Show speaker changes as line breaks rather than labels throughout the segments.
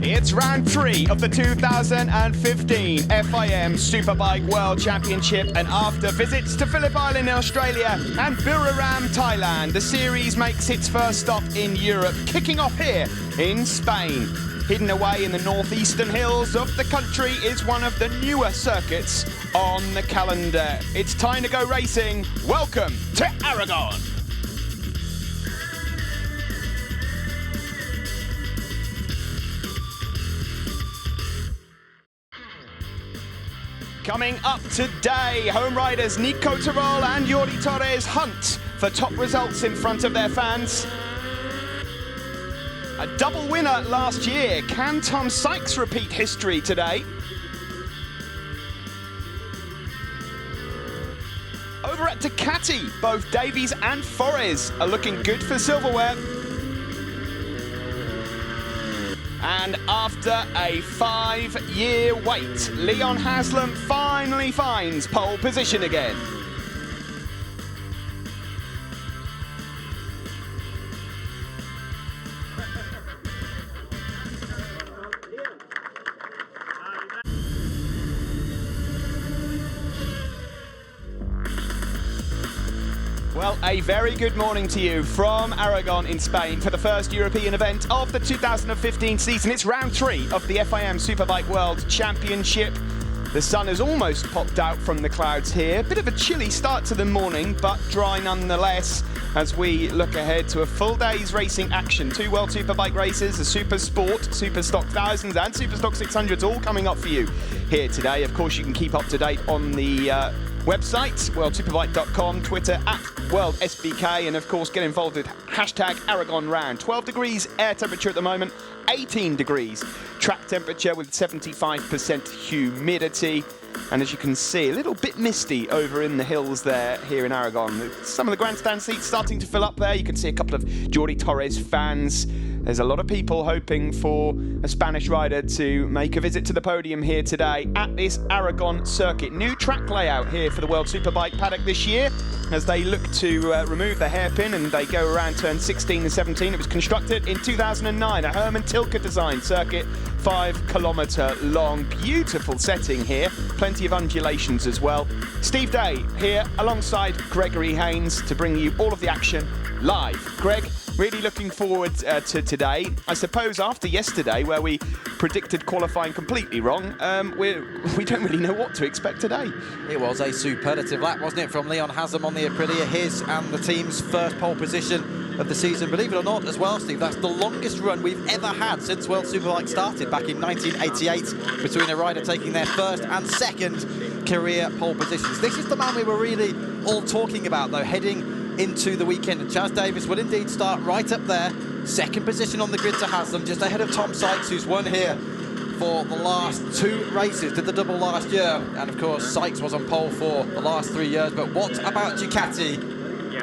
It's round 3 of the 2015 FIM Superbike World Championship, and after visits to Phillip Island in Australia and Buriram, Thailand, the series makes its first stop in Europe, kicking off here in Spain. Hidden away in the northeastern hills of the country is one of the newer circuits on the calendar. It's time to go racing. Welcome to Aragon. Coming up today, home riders Nico Terol and Jordi Torres hunt for top results in front of their fans. A double winner last year. Can Tom Sykes repeat history today? Over at Ducati, both Davies and Forres are looking good for silverware. And after a 5-year wait, Leon Haslam finally finds pole position again. Well, a very good morning to you from Aragon in Spain for the first European event of the 2015 season. It's round 3 of the FIM Superbike World Championship. The sun has almost popped out from the clouds here. Bit of a chilly start to the morning, but dry nonetheless as we look ahead to a full day's racing action. 2 World Superbike races, a Super Sport, Super Stock 1000s and Super Stock 600s all coming up for you here today. Of course, you can keep up to date on the website, worldsuperbike.com, Twitter @WorldSBK, and of course get involved with hashtag Aragon Round. 12 degrees air temperature at the moment, 18 degrees track temperature with 75% humidity. And as you can see, a little bit misty over in the hills there here in Aragon. Some of the grandstand seats starting to fill up there. You can see a couple of Jordi Torres fans. There's a lot of people hoping for a Spanish rider to make a visit to the podium here today at this Aragon circuit. New track layout here for the World Superbike paddock this year as they look to remove the hairpin and they go around turn 16 and 17. It was constructed in 2009, a Herman Tilke designed circuit, 5-kilometre long. Beautiful setting here, plenty of undulations as well. Steve Day here alongside Gregory Haynes to bring you all of the action live. Greg, really looking forward to today. I suppose after yesterday, where we predicted qualifying completely wrong, we don't really know what to expect today.
It was a superlative lap, wasn't it, from Leon Haslam on the Aprilia, his and the team's first pole position of the season. Believe it or not as well, Steve, that's the longest run we've ever had since World Superbike started back in 1988, between a rider taking their first and second career pole positions. This is the man we were really all talking about, though, heading into the weekend. And Chaz Davies will indeed start right up there, second position on the grid to Haslam, just ahead of Tom Sykes, who's won here for the last 2 races, did the double last year, and of course Sykes was on pole for the last 3 years. But what about Ducati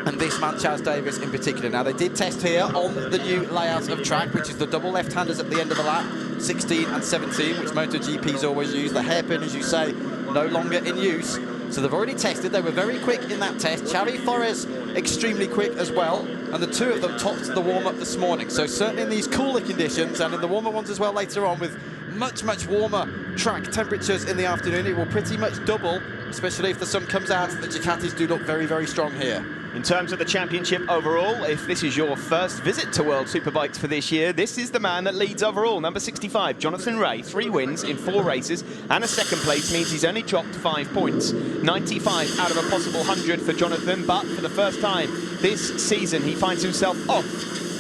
and this man Chaz Davies in particular? Now, they did test here on the new layout of track, which is the double left-handers at the end of the lap, 16 and 17, which MotoGP's always use. The hairpin, as you say, no longer in use. So they've already tested. They were very quick in that test. Xavi Forres extremely quick as well. And the 2 of them topped the warm-up this morning. So certainly in these cooler conditions and in the warmer ones as well later on, with much, much warmer track temperatures in the afternoon, it will pretty much double, especially if the sun comes out. The Ducatis do look very, very strong here.
In terms of the championship overall, if this is your first visit to World Superbikes for this year, this is the man that leads overall. Number 65, Jonathan Rea, 3 wins in 4 races, and a second place means he's only dropped 5 points. 95 out of a possible 100 for Jonathan, but for the first time this season, he finds himself off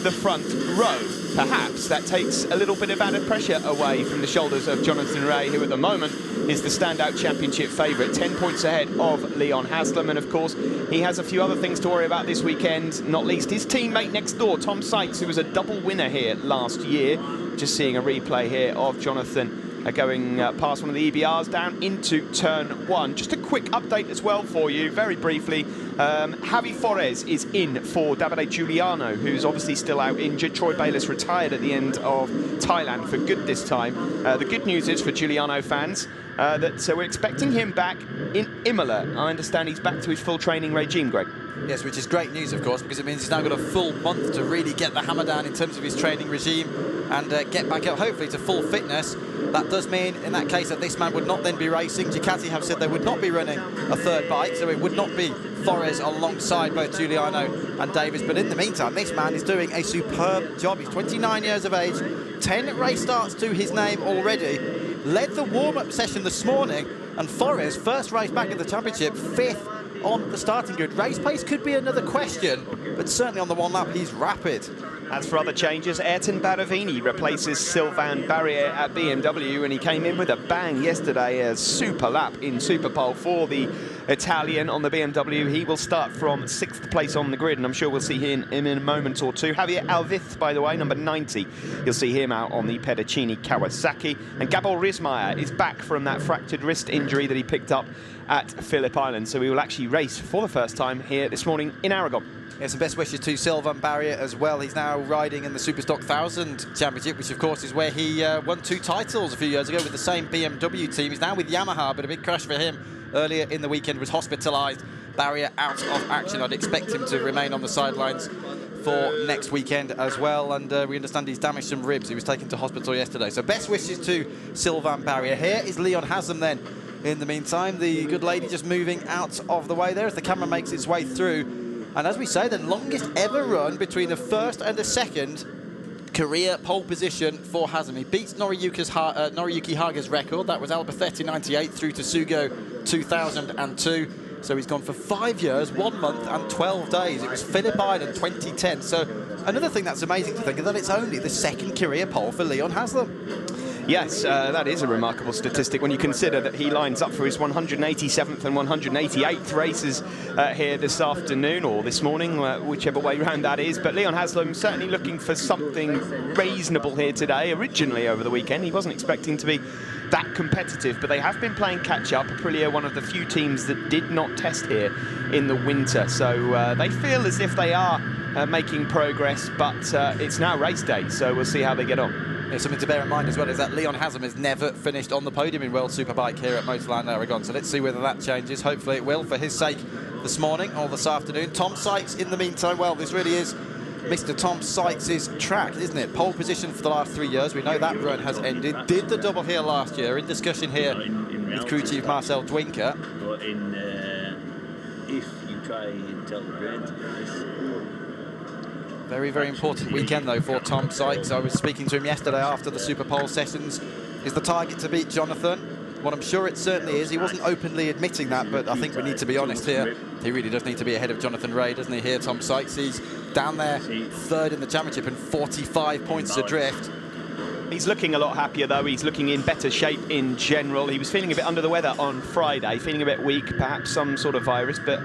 the front row. Perhaps that takes a little bit of added pressure away from the shoulders of Jonathan Rea, who at the moment is the standout championship favourite, 10 points ahead of Leon Haslam. And of course, he has a few other things to worry about this weekend, not least his teammate next door, Tom Sykes, who was a double winner here last year. Just seeing a replay here of Jonathan going past one of the EBRs down into turn 1. Just a quick update as well for you, very briefly. Javi Forres is in for Davide Giuliano, who's obviously still out injured. Troy Bayliss retired at the end of Thailand for good this time. The good news is for Giuliano fans that we're expecting him back in Imola. I understand he's back to his full training regime, Greg.
Yes, which is great news, of course, because it means he's now got a full month to really get the hammer down in terms of his training regime. and get back up, hopefully, to full fitness. That does mean, in that case, that this man would not then be racing. Ducati have said they would not be running a third bike, so it would not be Forres alongside both Giuliano and Davies. But in the meantime, this man is doing a superb job. He's 29 years of age, 10 race starts to his name already, led the warm-up session this morning, and Forres, first race back in the championship, 5th on the starting grid. Race pace could be another question, but certainly on the one lap, he's rapid.
As for other changes, Ayrton Badovini replaces Sylvain Barrier at BMW, and he came in with a bang yesterday, a super lap in Superpole for the Italian on the BMW. He will start from 6th place on the grid, and I'm sure we'll see him in a moment or two. Javier Alviz, by the way, number 90. You'll see him out on the Pedicini Kawasaki. And Gabor Rismaier is back from that fractured wrist injury that he picked up at Phillip Island. So we will actually race for the first time here this morning in Aragon.
Yes, and best wishes to Sylvain Barrier as well. He's now riding in the Superstock 1000 Championship, which of course is where he won 2 titles a few years ago with the same BMW team. He's now with Yamaha, but a big crash for him earlier in the weekend, was hospitalised. Barrier out of action. I'd expect him to remain on the sidelines for next weekend as well, and we understand he's damaged some ribs. He was taken to hospital yesterday. So best wishes to Sylvain Barrier. Here is Leon Haslam then. In the meantime, the good lady just moving out of the way there as the camera makes its way through. And as we say, the longest ever run between a first and a second career pole position for Haslam. He beats Noriyuki Haga's record. That was Albacete 98 through to Sugo 2002. So he's gone for 5 years, 1 month and 12 days. It was Phillip Island 2010. So another thing that's amazing to think is that it's only the second career pole for Leon Haslam.
Yes, that is a remarkable statistic when you consider that he lines up for his 187th and 188th races here this afternoon, or this morning, whichever way round that is. But Leon Haslam certainly looking for something reasonable here today. Originally over the weekend, he wasn't expecting to be that competitive, but they have been playing catch-up. Aprilia, one of the few teams that did not test here in the winter. So they feel as if they are making progress, but it's now race day, so we'll see how they get on.
Something to bear in mind as well is that Leon Haslam has never finished on the podium in World Superbike here at Motorland Aragon. So let's see whether that changes. Hopefully it will for his sake this morning or this afternoon. Tom Sykes in the meantime, well, this really is Mr. Tom Sykes' track, isn't it? Pole position for the last 3 years. We know that run has ended. Did the double here last year. In discussion here with crew chief Marcel Dwinker.
But if you try and tell the brand,
very, very important weekend, though, for Tom Sykes. I was speaking to him yesterday after the Super Pole sessions. Is the target to beat Jonathan? Well, I'm sure it certainly is. He wasn't openly admitting that, but I think we need to be honest here. He really does need to be ahead of Jonathan Ray, doesn't he, here, Tom Sykes? He's down there, 3rd in the championship and 45 points adrift.
He's looking a lot happier, though. He's looking in better shape in general. He was feeling a bit under the weather on Friday, feeling a bit weak, perhaps some sort of virus, but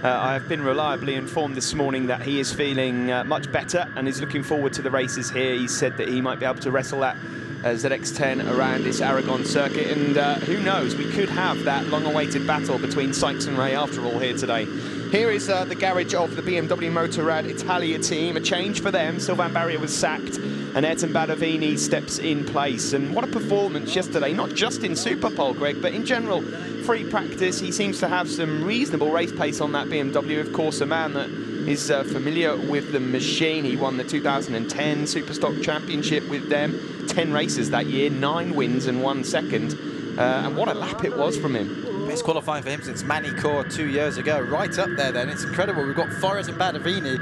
I have been reliably informed this morning that he is feeling much better and is looking forward to the races here. He said that he might be able to wrestle that ZX-10 around this Aragon circuit, and who knows, we could have that long-awaited battle between Sykes and Ray after all here today. Here is the garage of the BMW Motorrad Italia team. A change for them. Sylvain Barrier was sacked and Ayrton Badovini steps in place. And what a performance yesterday, not just in Superpole, Greg, but in general. Free practice, he seems to have some reasonable race pace on that BMW. Of course, a man that is familiar with the machine. He won the 2010 Superstock Championship with them. 10 races that year, 9 wins and 1 second. And what a lap it was from him.
Best qualifying for him since Manicourt 2 years ago. Right up there then, it's incredible. We've got Forres and Badovini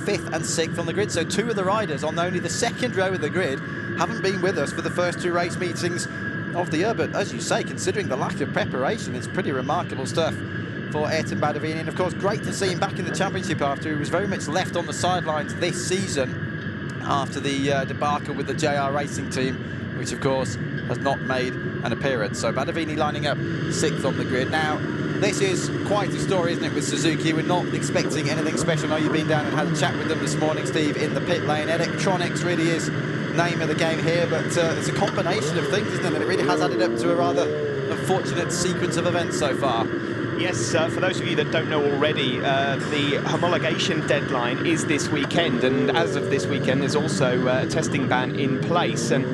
5th and 6th on the grid. So 2 of the riders on only the 2nd row of the grid haven't been with us for the first 2 race meetings of the year. But as you say, considering the lack of preparation, it's pretty remarkable stuff for Ayrton Badovini. And of course, great to see him back in the championship after he was very much left on the sidelines this season after the debacle with the JR Racing team, which of course has not made an appearance. So Badovini lining up 6th on the grid. Now, this is quite a story, isn't it, with Suzuki? We're not expecting anything special. I know you've been down and had a chat with them this morning, Steve, in the pit lane. Electronics really is name of the game here, but it's a combination of things, isn't it? And it really has added up to a rather unfortunate sequence of events so far.
Yes, for those of you that don't know already, the homologation deadline is this weekend, and as of this weekend, there's also a testing ban in place. And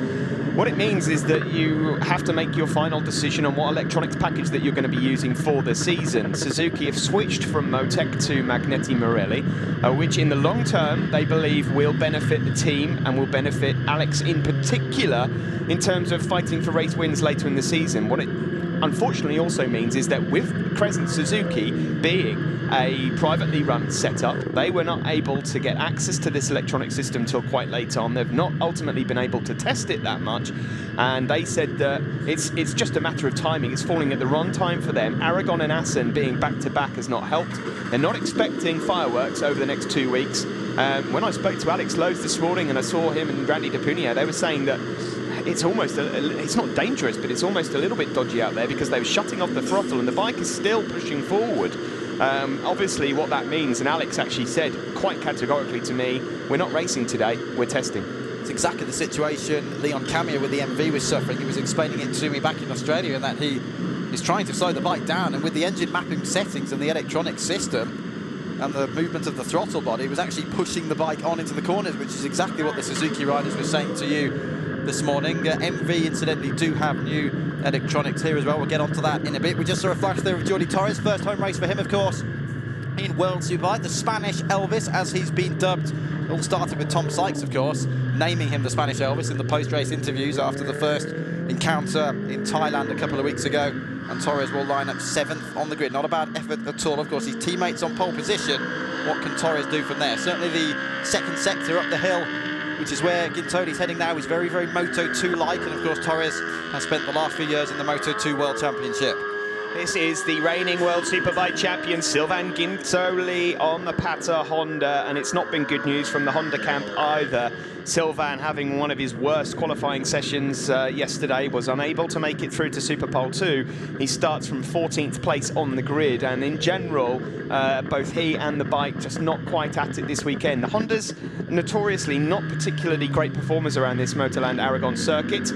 what it means is that you have to make your final decision on what electronics package that you're going to be using for the season. Suzuki have switched from Motec to Magneti Marelli, which in the long term they believe will benefit the team and will benefit Alex in particular in terms of fighting for race wins later in the season. What it unfortunately also means is that with Crescent Suzuki being a privately run setup, they were not able to get access to this electronic system till quite late on. They've not ultimately been able to test it that much, and they said that it's just a matter of timing. It's falling at the wrong time for them. Aragon and Assen being back-to-back has not helped. They're not expecting fireworks over the next 2 weeks. When I spoke to Alex Lowe's this morning and I saw him and Randy DePugnia, they were saying that it's almost, it's not dangerous, but it's almost a little bit dodgy out there because they were shutting off the throttle and the bike is still pushing forward. Obviously what that means, and Alex actually said quite categorically to me, we're not racing today, we're testing.
It's exactly the situation Leon Camia with the MV was suffering. He was explaining it to me back in Australia, and that he is trying to slow the bike down, and with the engine mapping settings and the electronic system and the movement of the throttle body, was actually pushing the bike on into the corners, which is exactly what the Suzuki riders were saying to you this morning. MV incidentally do have new electronics here as well. We'll get onto that in a bit. We just saw a flash there of Jordi Torres, first home race for him, of course, in World Superbike, the Spanish Elvis, as he's been dubbed. It all started with Tom Sykes, of course, naming him the Spanish Elvis in the post-race interviews after the first encounter in Thailand a couple of weeks ago. And Torres will line up 7th on the grid. Not a bad effort at all. Of course, his teammates on pole position. What can Torres do from there? Certainly the second sector up the hill, which is where Gintoli's heading now, is very, very Moto2-like. And of course, Torres has spent the last few years in the Moto2 World Championship.
This is the reigning World Superbike champion, Sylvain Gintoli, on the Pata Honda, and it's not been good news from the Honda camp either. Sylvain, having one of his worst qualifying sessions yesterday, was unable to make it through to Superpole 2. He starts from 14th place on the grid, and in general, both he and the bike just not quite at it this weekend. The Hondas, notoriously not particularly great performers around this Motorland Aragon circuit,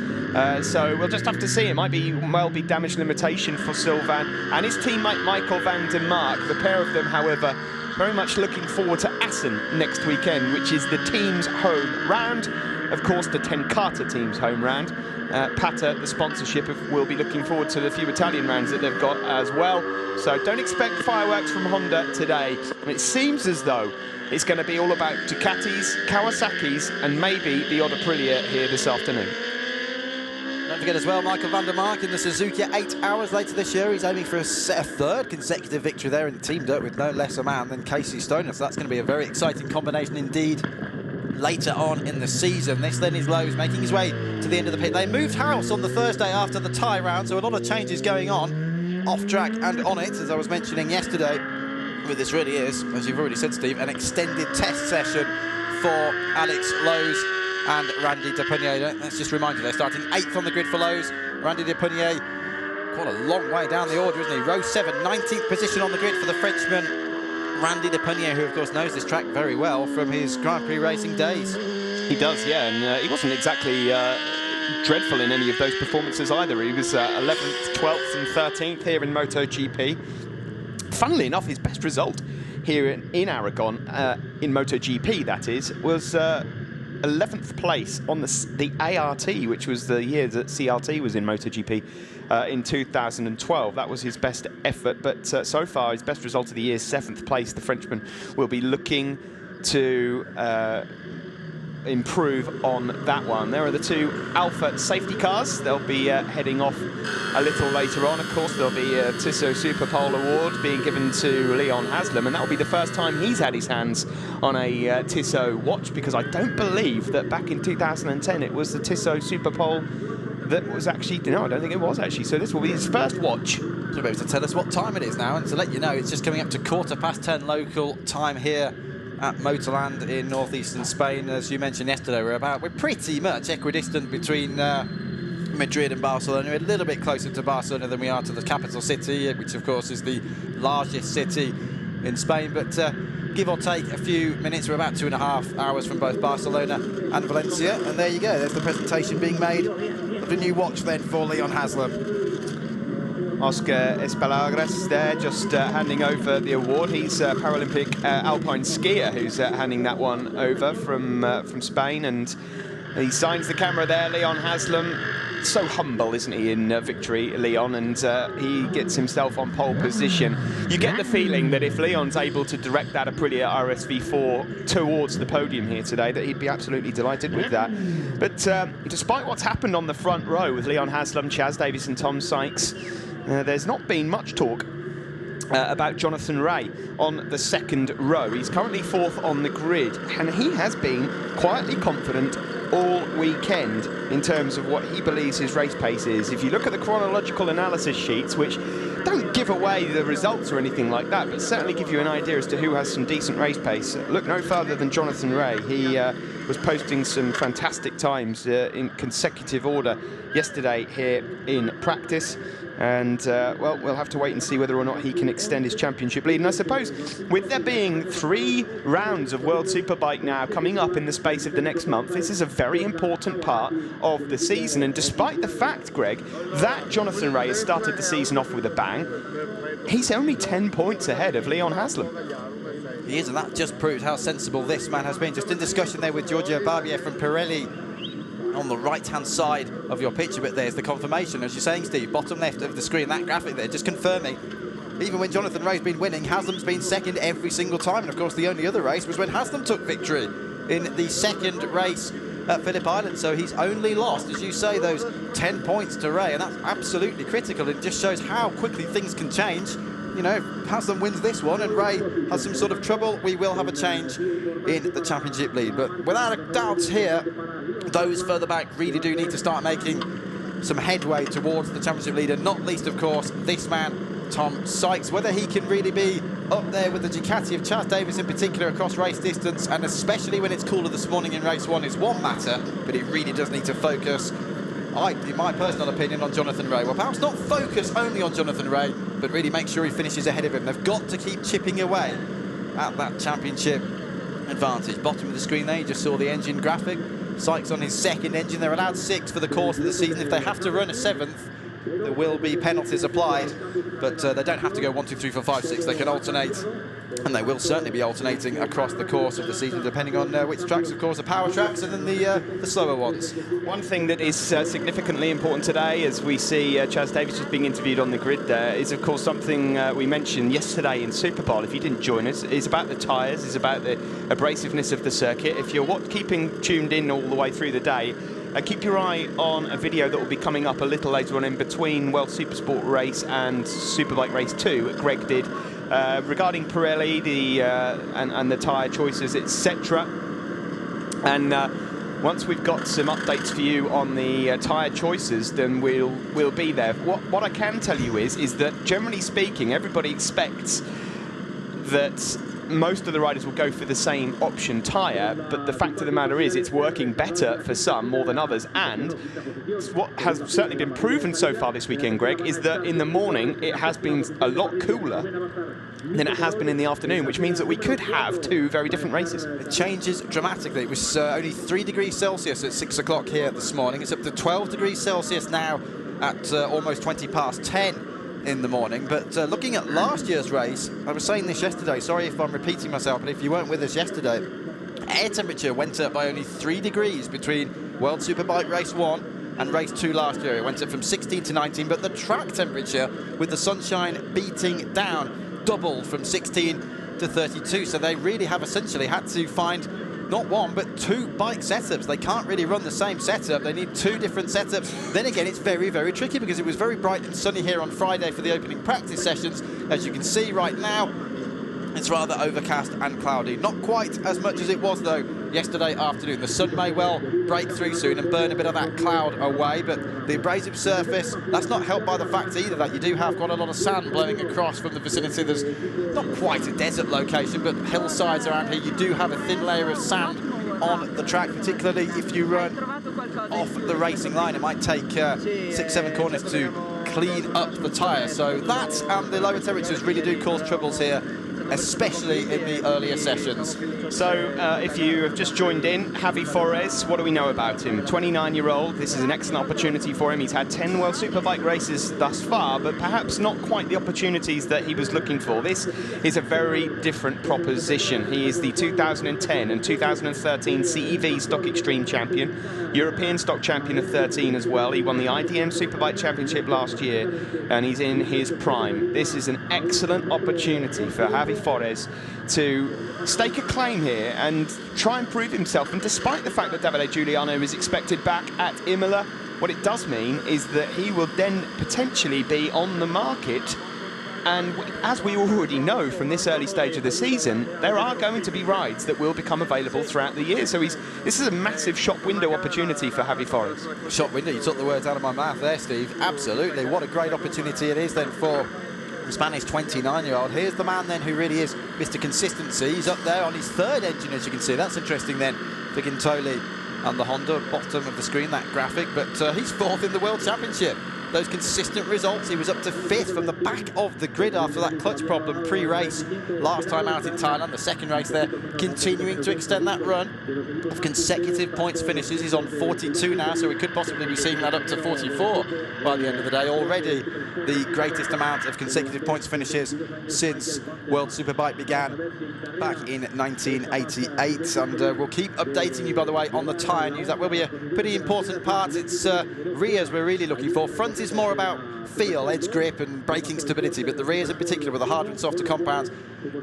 so we'll just have to see. It might be damage limitation for Sylvain and his teammate Michael van der Mark. The pair of them, however, very much looking forward to Assen next weekend, which is the team's home round. Of course, the Ten Kata team's home round. Pata, the sponsorship, will be looking forward to the few Italian rounds that they've got as well. So don't expect fireworks from Honda today. And it seems as though it's going to be all about Ducatis, Kawasaki's, and maybe the odd Aprilia here this afternoon.
Don't forget as well, Michael van der Mark in the Suzuki 8 hours later this year. He's aiming for a third consecutive victory there in the team dirt with no less a man than Casey Stoner. So that's going to be a very exciting combination indeed later on in the season. This then is Lowe's making his way to the end of the pit. They moved house on the Thursday after the tie round, so a lot of changes going on off track and on it, as I was mentioning yesterday. But this really is, as you've already said, Steve, an extended test session for Alex Lowe's and Randy DePugnia. Let's just remind you, they're starting 8th on the grid for Lowe's. Randy DePugnia, quite a long way down the order, isn't he? Row 7, 19th position on the grid for the Frenchman, Randy DePugnia, who of course knows this track very well from his Grand Prix racing days.
He does, yeah, and he wasn't exactly dreadful in any of those performances either. He was 11th, 12th and 13th here in MotoGP. Funnily enough, his best result here in Aragon, in MotoGP that is, was 11th place on the ART, which was the year that CRT was in MotoGP in 2012. That was his best effort, but so far his best result of the year is 7th place. The Frenchman will be looking to improve on that one. There are the two Alpha safety cars. They'll be heading off a little later on. Of course, there'll be a Tissot Superpole Award being given to Leon Haslam, and that'll be the first time he's had his hands on a Tissot watch, because I don't believe that back in 2010 it was the Tissot Superpole that was actually, no, I don't think it was actually. So this will be his first watch.
So maybe to tell us what time it is now, and to let you know, it's just coming up to 10:15 local time here at Motorland in northeastern Spain. As you mentioned yesterday, we're pretty much equidistant between Madrid and Barcelona. We're a little bit closer to Barcelona than we are to the capital city, which of course is the largest city in Spain, but give or take a few minutes. We're about 2.5 hours from both Barcelona and Valencia, and there you go, there's the presentation being made of the new watch then for Leon Haslam.
Oscar Espalagras there, just handing over the award. He's a Paralympic alpine skier who's handing that one over from Spain, and He signs the camera there, Leon Haslam. So humble, isn't he, in victory, Leon, and he gets himself on pole position. You get the feeling that if Leon's able to direct that Aprilia RSV4 towards the podium here today, that he'd be absolutely delighted with that. But despite what's happened on the front row with Leon Haslam, Chaz Davies and Tom Sykes, there's not been much talk about Jonathan Rea on the second row. He's currently 4th on the grid, and he has been quietly confident all weekend in terms of what he believes his race pace is. If you look at the chronological analysis sheets, which don't give away the results or anything like that, but certainly give you an idea as to who has some decent race pace, look no further than Jonathan Rea. He was posting some fantastic times in consecutive order yesterday here in practice. And, well, we'll have to wait and see whether or not he can extend his championship lead. And I suppose with there being 3 rounds of World Superbike now coming up in the space of the next month, this is a very important part of the season. And despite the fact, Greg, that Jonathan Rea has started the season off with a bang, he's only 10 points ahead of Leon Haslam.
He is, and that just proves how sensible this man has been. Just in discussion there with Giorgio Barbier from Pirelli. On the right-hand side of your picture, but there's the confirmation, as you're saying, Steve, bottom left of the screen, that graphic there, just confirming, even when Jonathan Rea's been winning, Haslam's been second every single time. And of course, the only other race was when Haslam took victory in the second race at Phillip Island. So he's only lost, as you say, those 10 points to Rea, and that's absolutely critical. It just shows how quickly things can change. You know, if Haslam wins this one and Rea has some sort of trouble, we will have a change in the championship lead. But without a doubt here, those further back really do need to start making some headway towards the championship lead, and not least, of course, this man, Tom Sykes. Whether he can really be up there with the Ducati of Chaz Davies in particular across race distance, and especially when it's cooler this morning in race 1, is one matter, but he really does need to focus, in my personal opinion, on Jonathan Rea. Well, perhaps not focus only on Jonathan Rea, but really make sure he finishes ahead of him. They've got to keep chipping away at that championship advantage. Bottom of the screen there, you just saw the engine graphic. Sykes on his second engine. They're allowed 6 for the course of the season. If they have to run a 7th, there will be penalties applied, but they don't have to go 1, 2, 3, 4, 5, 6. They can alternate, and they will certainly be alternating across the course of the season, depending on which tracks, of course, the power tracks and then the slower ones.
One thing that is significantly important today, as we see Chaz Davies just being interviewed on the grid there, is of course something we mentioned yesterday in Super Bowl, if you didn't join us, is about the tyres, is about the abrasiveness of the circuit. If you're keeping tuned in all the way through the day, keep your eye on a video that will be coming up a little later on in between World Supersport Race and Superbike Race 2 Greg did regarding Pirelli and the tyre choices, etc. And once we've got some updates for you on the tyre choices, then we'll be there. What I can tell you is that generally speaking, everybody expects that most of the riders will go for the same option tyre, but the fact of the matter is it's working better for some more than others. And what has certainly been proven so far this weekend, Greg, is that in the morning it has been a lot cooler than it has been in the afternoon, which means that we could have 2 very different races.
It changes dramatically. It was only 3 degrees Celsius at 6 o'clock here this morning. It's up to 12 degrees Celsius now at almost 20 past 10 in the morning. But looking at last year's race, I was saying this yesterday, sorry if I'm repeating myself, but if you weren't with us yesterday, air temperature went up by only 3 degrees between World Superbike Race 1 and Race 2 last year. It went up from 16 to 19, but the track temperature, with the sunshine beating down, doubled from 16 to 32. So they really have essentially had to find not 1 but 2 bike setups. They can't really run the same setup. They need 2 different setups. Then again, it's very, very tricky because it was very bright and sunny here on Friday for the opening practice sessions. As you can see right now, it's rather overcast and cloudy. Not quite as much as it was, though, yesterday afternoon. The sun may well break through soon and burn a bit of that cloud away, but the abrasive surface, that's not helped by the fact either that you do have quite a lot of sand blowing across from the vicinity. There's not quite a desert location, but hillsides around here, you do have a thin layer of sand on the track, particularly if you run off the racing line. It might take 6, 7 corners to clean up the tyre. So that and the lower temperatures really do cause troubles here especially in the earlier sessions.
So, if you have just joined in, Javi Forés, what do we know about him? 29-year-old, this is an excellent opportunity for him. He's had 10 World Superbike races thus far, but perhaps not quite the opportunities that he was looking for. This is a very different proposition. He is the 2010 and 2013 CEV Stock Extreme champion, European Stock Champion of 13 as well. He won the IDM Superbike Championship last year, and he's in his prime. This is an excellent opportunity for Javi Forés to stake a claim here and try and prove himself. And despite the fact that Davide Giuliano is expected back at Imola, what it does mean is that he will then potentially be on the market. And as we already know from this early stage of the season, there are going to be rides that will become available throughout the year. So this is a massive shop window opportunity for Javi Forés.
Shop window, you took the words out of my mouth there, Steve. Absolutely. What a great opportunity it is then for the Spanish 29-year-old. Here's the man then who really is Mr. Consistency. He's up there on his third engine, as you can see. That's interesting then for Gintoli and the Honda, bottom of the screen, that graphic. But he's fourth in the World Championship. Those consistent results. He was up to fifth from the back of the grid after that clutch problem pre-race last time out in Thailand. The second race there, continuing to extend that run of consecutive points finishes. He's on 42 now, so we could possibly be seeing that up to 44 by the end of the day. Already the greatest amount of consecutive points finishes since World Superbike began back in 1988. And we'll keep updating you, by the way, on the tyre news. That will be a pretty important part. It's rears we're really looking for. Front is more about feel, edge grip and braking stability, but the rears in particular with the harder and softer compounds,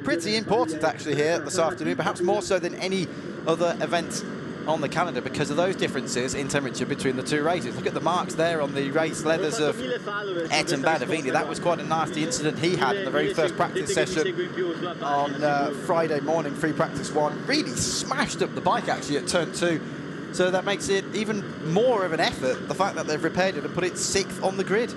pretty important actually here this afternoon, perhaps more so than any other event on the calendar because of those differences in temperature between the two races. Look at the marks there on the race leathers of Ayrton Badavini. That was quite a nasty incident he had in the very first practice session on Friday morning, free practice one. Really smashed up the bike actually at turn 2. So that makes it even more of an effort, the fact that they've repaired it and put it 6th on the grid.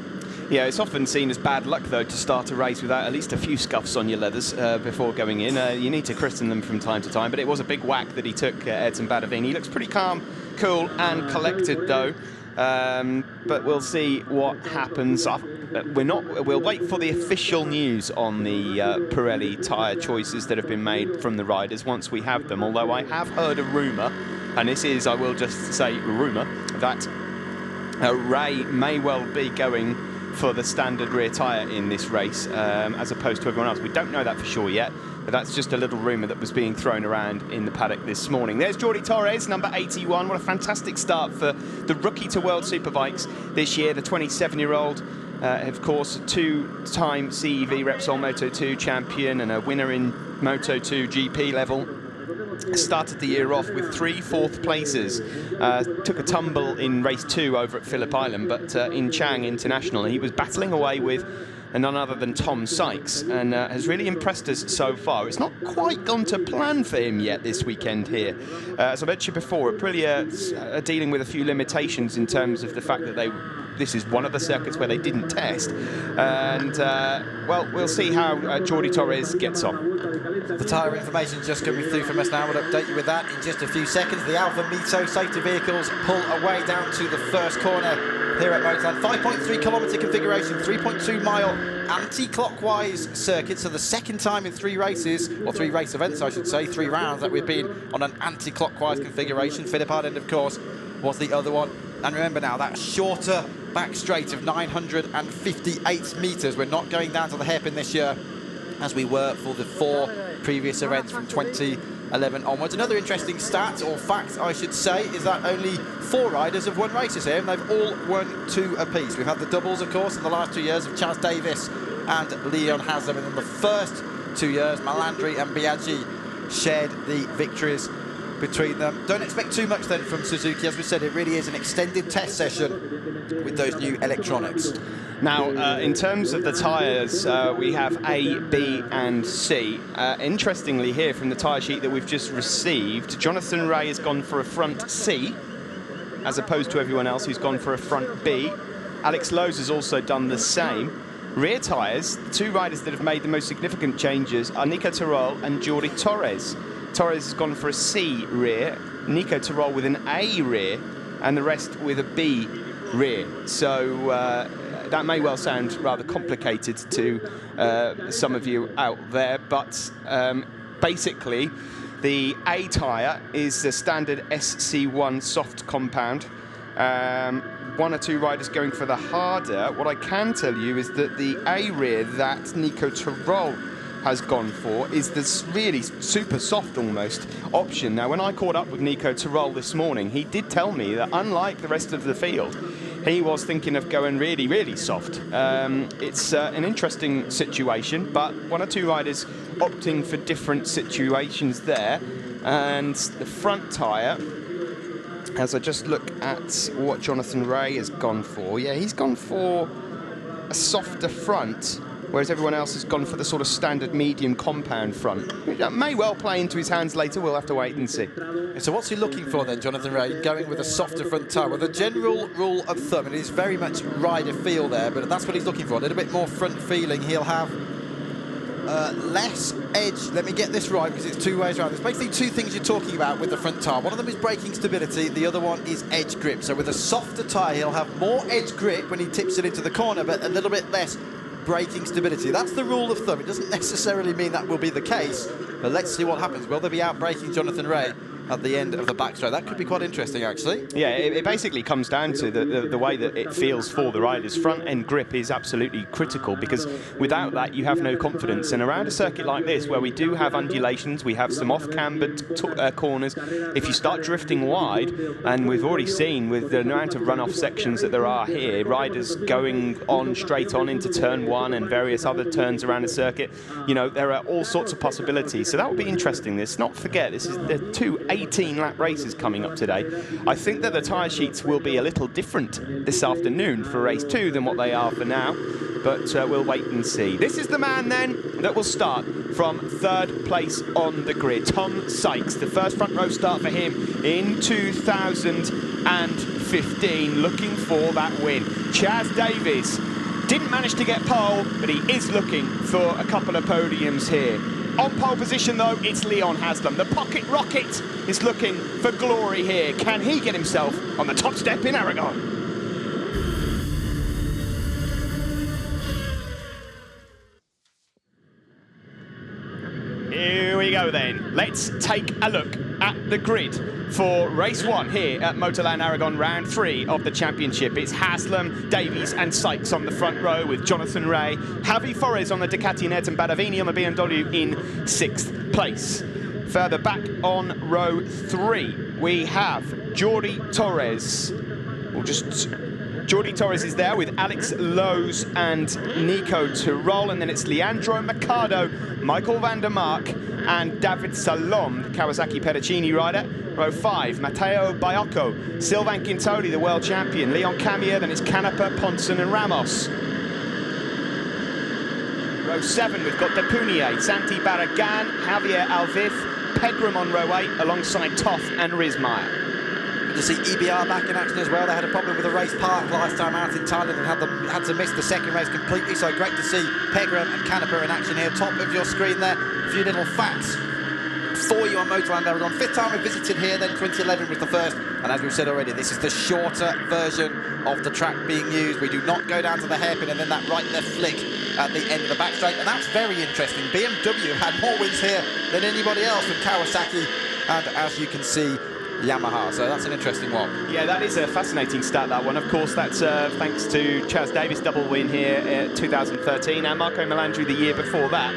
Yeah, it's often seen as bad luck, though, to start a race without at least a few scuffs on your leathers before going in. You need to christen them from time to time, but it was a big whack that he took, Ayrton Badavini. He looks pretty calm, cool and collected, though. But we'll see what happens. We'll wait for the official news on the Pirelli tyre choices that have been made from the riders once we have them, although I have heard a rumour, and this is, I will just say, rumour, that Ray may well be going for the standard rear tyre in this race, as opposed to everyone else. We don't know that for sure yet, but that's just a little rumour that was being thrown around in the paddock this morning. There's Jordi Torres, number 81. What a fantastic start for the rookie to World Superbikes this year, the 27-year-old. Of course, two-time CEV Repsol Moto2 champion and a winner in Moto2 GP level. Started the year off with 3 fourth places. Took a tumble in race 2 over at Phillip Island, but in Chang International, he was battling away with none other than Tom Sykes, and has really impressed us so far. It's not quite gone to plan for him yet this weekend here. As I mentioned before, Aprilia are dealing with a few limitations in terms of the fact that this is one of the circuits where they didn't test. And, well, we'll see how Jordi Torres gets on.
The tyre information just coming through from us now. We'll update you with that in just a few seconds. The Alfa Mito safety vehicles pull away down to the first corner here at Motorland. 5.3 kilometre configuration, 3.2 mile anti-clockwise circuit. So the second time in 3 races, or 3 race events, I should say, 3 rounds that we've been on an anti-clockwise configuration. Phillip Island, of course, was the other one. And remember now, that shorter back straight of 958 metres. We're not going down to the hairpin this year, as we were for the 4 previous events from 2011 onwards. Another interesting stat, or fact I should say, is that only 4 riders have won races here, and they've all won 2 apiece. We've had the doubles, of course, in the last 2 years of Chaz Davies and Leon Haslam, and in the first 2 years, Malandri and Biaggi shared the victories between them. Don't expect too much then from Suzuki. As we said, it really is an extended test session with those new electronics.
Now, in terms of the tyres, we have A, B and C. Interestingly here from the tyre sheet that we've just received, Jonathan Ray has gone for a front C, as opposed to everyone else who's gone for a front B. Alex Lowe's has also done the same. Rear tyres, the 2 riders that have made the most significant changes are Nico Terol and Jordi Torres. Torres has gone for a C rear, Nico Terol with an A rear, and the rest with a B rear. So that may well sound rather complicated to some of you out there, but basically the A tyre is the standard SC1 soft compound. One or two riders going for the harder. What I can tell you is that the A rear that Nico Tirol has gone for is this really super soft almost option. Now, when I caught up with Nico Tirol this morning, he did tell me that unlike the rest of the field, he was thinking of going really, really soft. It's an interesting situation, but one or two riders opting for different situations there. And the front tyre, as I just look at what Jonathan Ray has gone for, yeah, he's gone for a softer front, whereas everyone else has gone for the sort of standard medium compound front. Which may well play into his hands later. We'll have to wait and see.
So what's he looking for then, Jonathan Ray, going with a softer front tyre? Well, the general rule of thumb, and it is very much rider feel there, but that's what he's looking for, a little bit more front feeling. He'll have less edge. Let me get this right, because it's two ways around. There's basically two things you're talking about with the front tyre. One of them is braking stability, the other one is edge grip. So with a softer tyre, he'll have more edge grip when he tips it into the corner, but a little bit less braking stability. That's the rule of thumb. It doesn't necessarily mean that will be the case, but let's see what happens. Will they be out braking Jonathan Ray at the end of the back straight? That could be quite interesting, actually.
Yeah, it basically comes down to the way that it feels for the riders. Front end grip is absolutely critical, because without that you have no confidence. And around a circuit like this, where we do have undulations, we have some off-cambered corners, if you start drifting wide, and we've already seen with the amount of runoff sections that there are here, riders going on straight on into turn 1 and various other turns around the circuit, you know, there are all sorts of possibilities. So that will be interesting. Let's not forget, this is the 18-lap races coming up today. I think that the tyre sheets will be a little different this afternoon for race 2 than what they are for now, but we'll wait and see. This is the man then that will start from 3rd place on the grid, Tom Sykes. The first front row start for him in 2015, looking for that win. Chaz Davies didn't manage to get pole, but he is looking for a couple of podiums here. On pole position, though, it's Leon Haslam. The pocket rocket is looking for glory here. Can he get himself on the top step in Aragon? Here we go then. Let's take a look at the grid for race 1 here at Motorland Aragon, round 3 of the championship. It's Haslam, Davies and Sykes on the front row, with Jonathan Ray, Javi Forés on the Ducati Net and Badavini on the BMW in 6th place. Further back on row 3, we have Jordi Torres. Jordi Torres is there with Alex Lowe's and Nico Tirol, and then it's Leandro Mercado, Michael van der Mark and David Salom, the Kawasaki Pedicini rider. Row 5, Matteo Baiocco, Sylvain Guintoli, the world champion, Leon Camier, then it's Canepa, Ponson and Ramos. Row 7, we've got Depunier, Santi Barragan, Javier Alviz, Pegram on row 8, alongside Toth and Rizmaier.
Good to see EBR back in action as well. They had a problem with the race park last time out in Thailand and had to miss the second race completely, so great to see Pegram and Canepa in action here. Top of your screen there, a few little facts for you on Motorland Aragon. 5th time we visited here, then 2011 was the first, and as we've said already, this is the shorter version of the track being used. We do not go down to the hairpin and then that right-left flick at the end of the back straight, and that's very interesting. BMW had more wins here than anybody else from Kawasaki, and as you can see, Yamaha, so that's an interesting one. Yeah, that is a fascinating stat, that one. Of course, that's thanks to Chaz Davies' double win here in 2013 and Marco Melandri the year before that.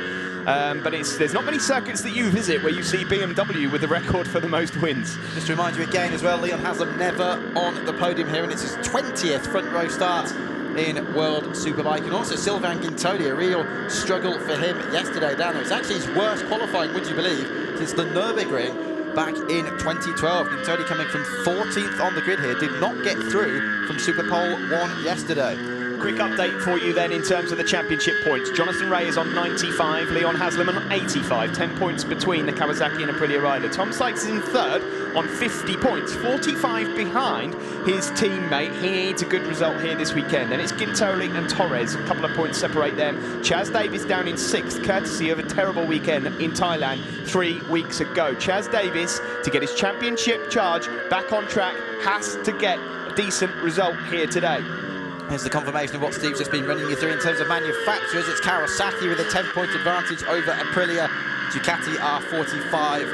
But there's not many circuits that you visit where you see BMW with the record for the most wins. Just to remind you again as well, Leon Haslam never on the podium here, and it's his 20th front row start in World Superbike. And also Sylvain Guintoli, a real struggle for him yesterday down there. It's actually his worst qualifying, would you believe, since the Nürburgring back in 2012. Guintoli coming from 14th on the grid here, did not get through from Superpole 1 yesterday. Quick update for you then in terms of the championship points. Jonathan Ray is on 95, Leon Haslam on 85, 10 points between the Kawasaki and Aprilia rider. Tom Sykes is in 3rd on 50 points, 45 behind his teammate. He needs a good result here this weekend. And it's Guintoli and Torres, a couple of points separate them. Chaz Davies down in 6th, courtesy of a terrible weekend in Thailand 3 weeks ago. Chaz Davies, to get his championship charge back on track, has to get a decent result here today. Here's the confirmation of what Steve's just been running you through in terms of manufacturers. It's Kawasaki with a 10-point advantage over Aprilia. Ducati are 45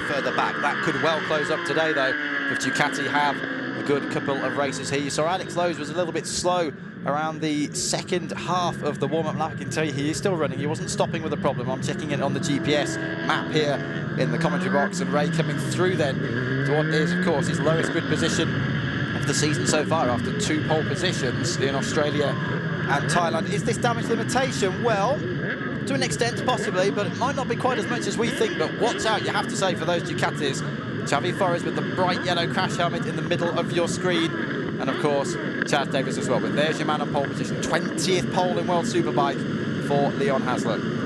further back. That could well close up today, though, if Ducati have a good couple of races here. You saw Alex Lowe's was a little bit slow around the second half of the warm-up lap. I can tell you he is still running. He wasn't stopping with a problem. I'm checking it on the GPS map here in the commentary box, and Ray coming through then to what is, of course, his lowest grid position of the season so far after 2 pole positions in Australia and Thailand. Is this damage limitation? Well, to an extent, possibly, but it might not be quite as much as we think. But watch out, you have to say, for those Ducatis. Xavi Forres with the bright yellow crash helmet in the middle of your screen. And, of course, Chaz Davies as well. But there's your man on pole position. 20th pole in World Superbike for Leon Haslam.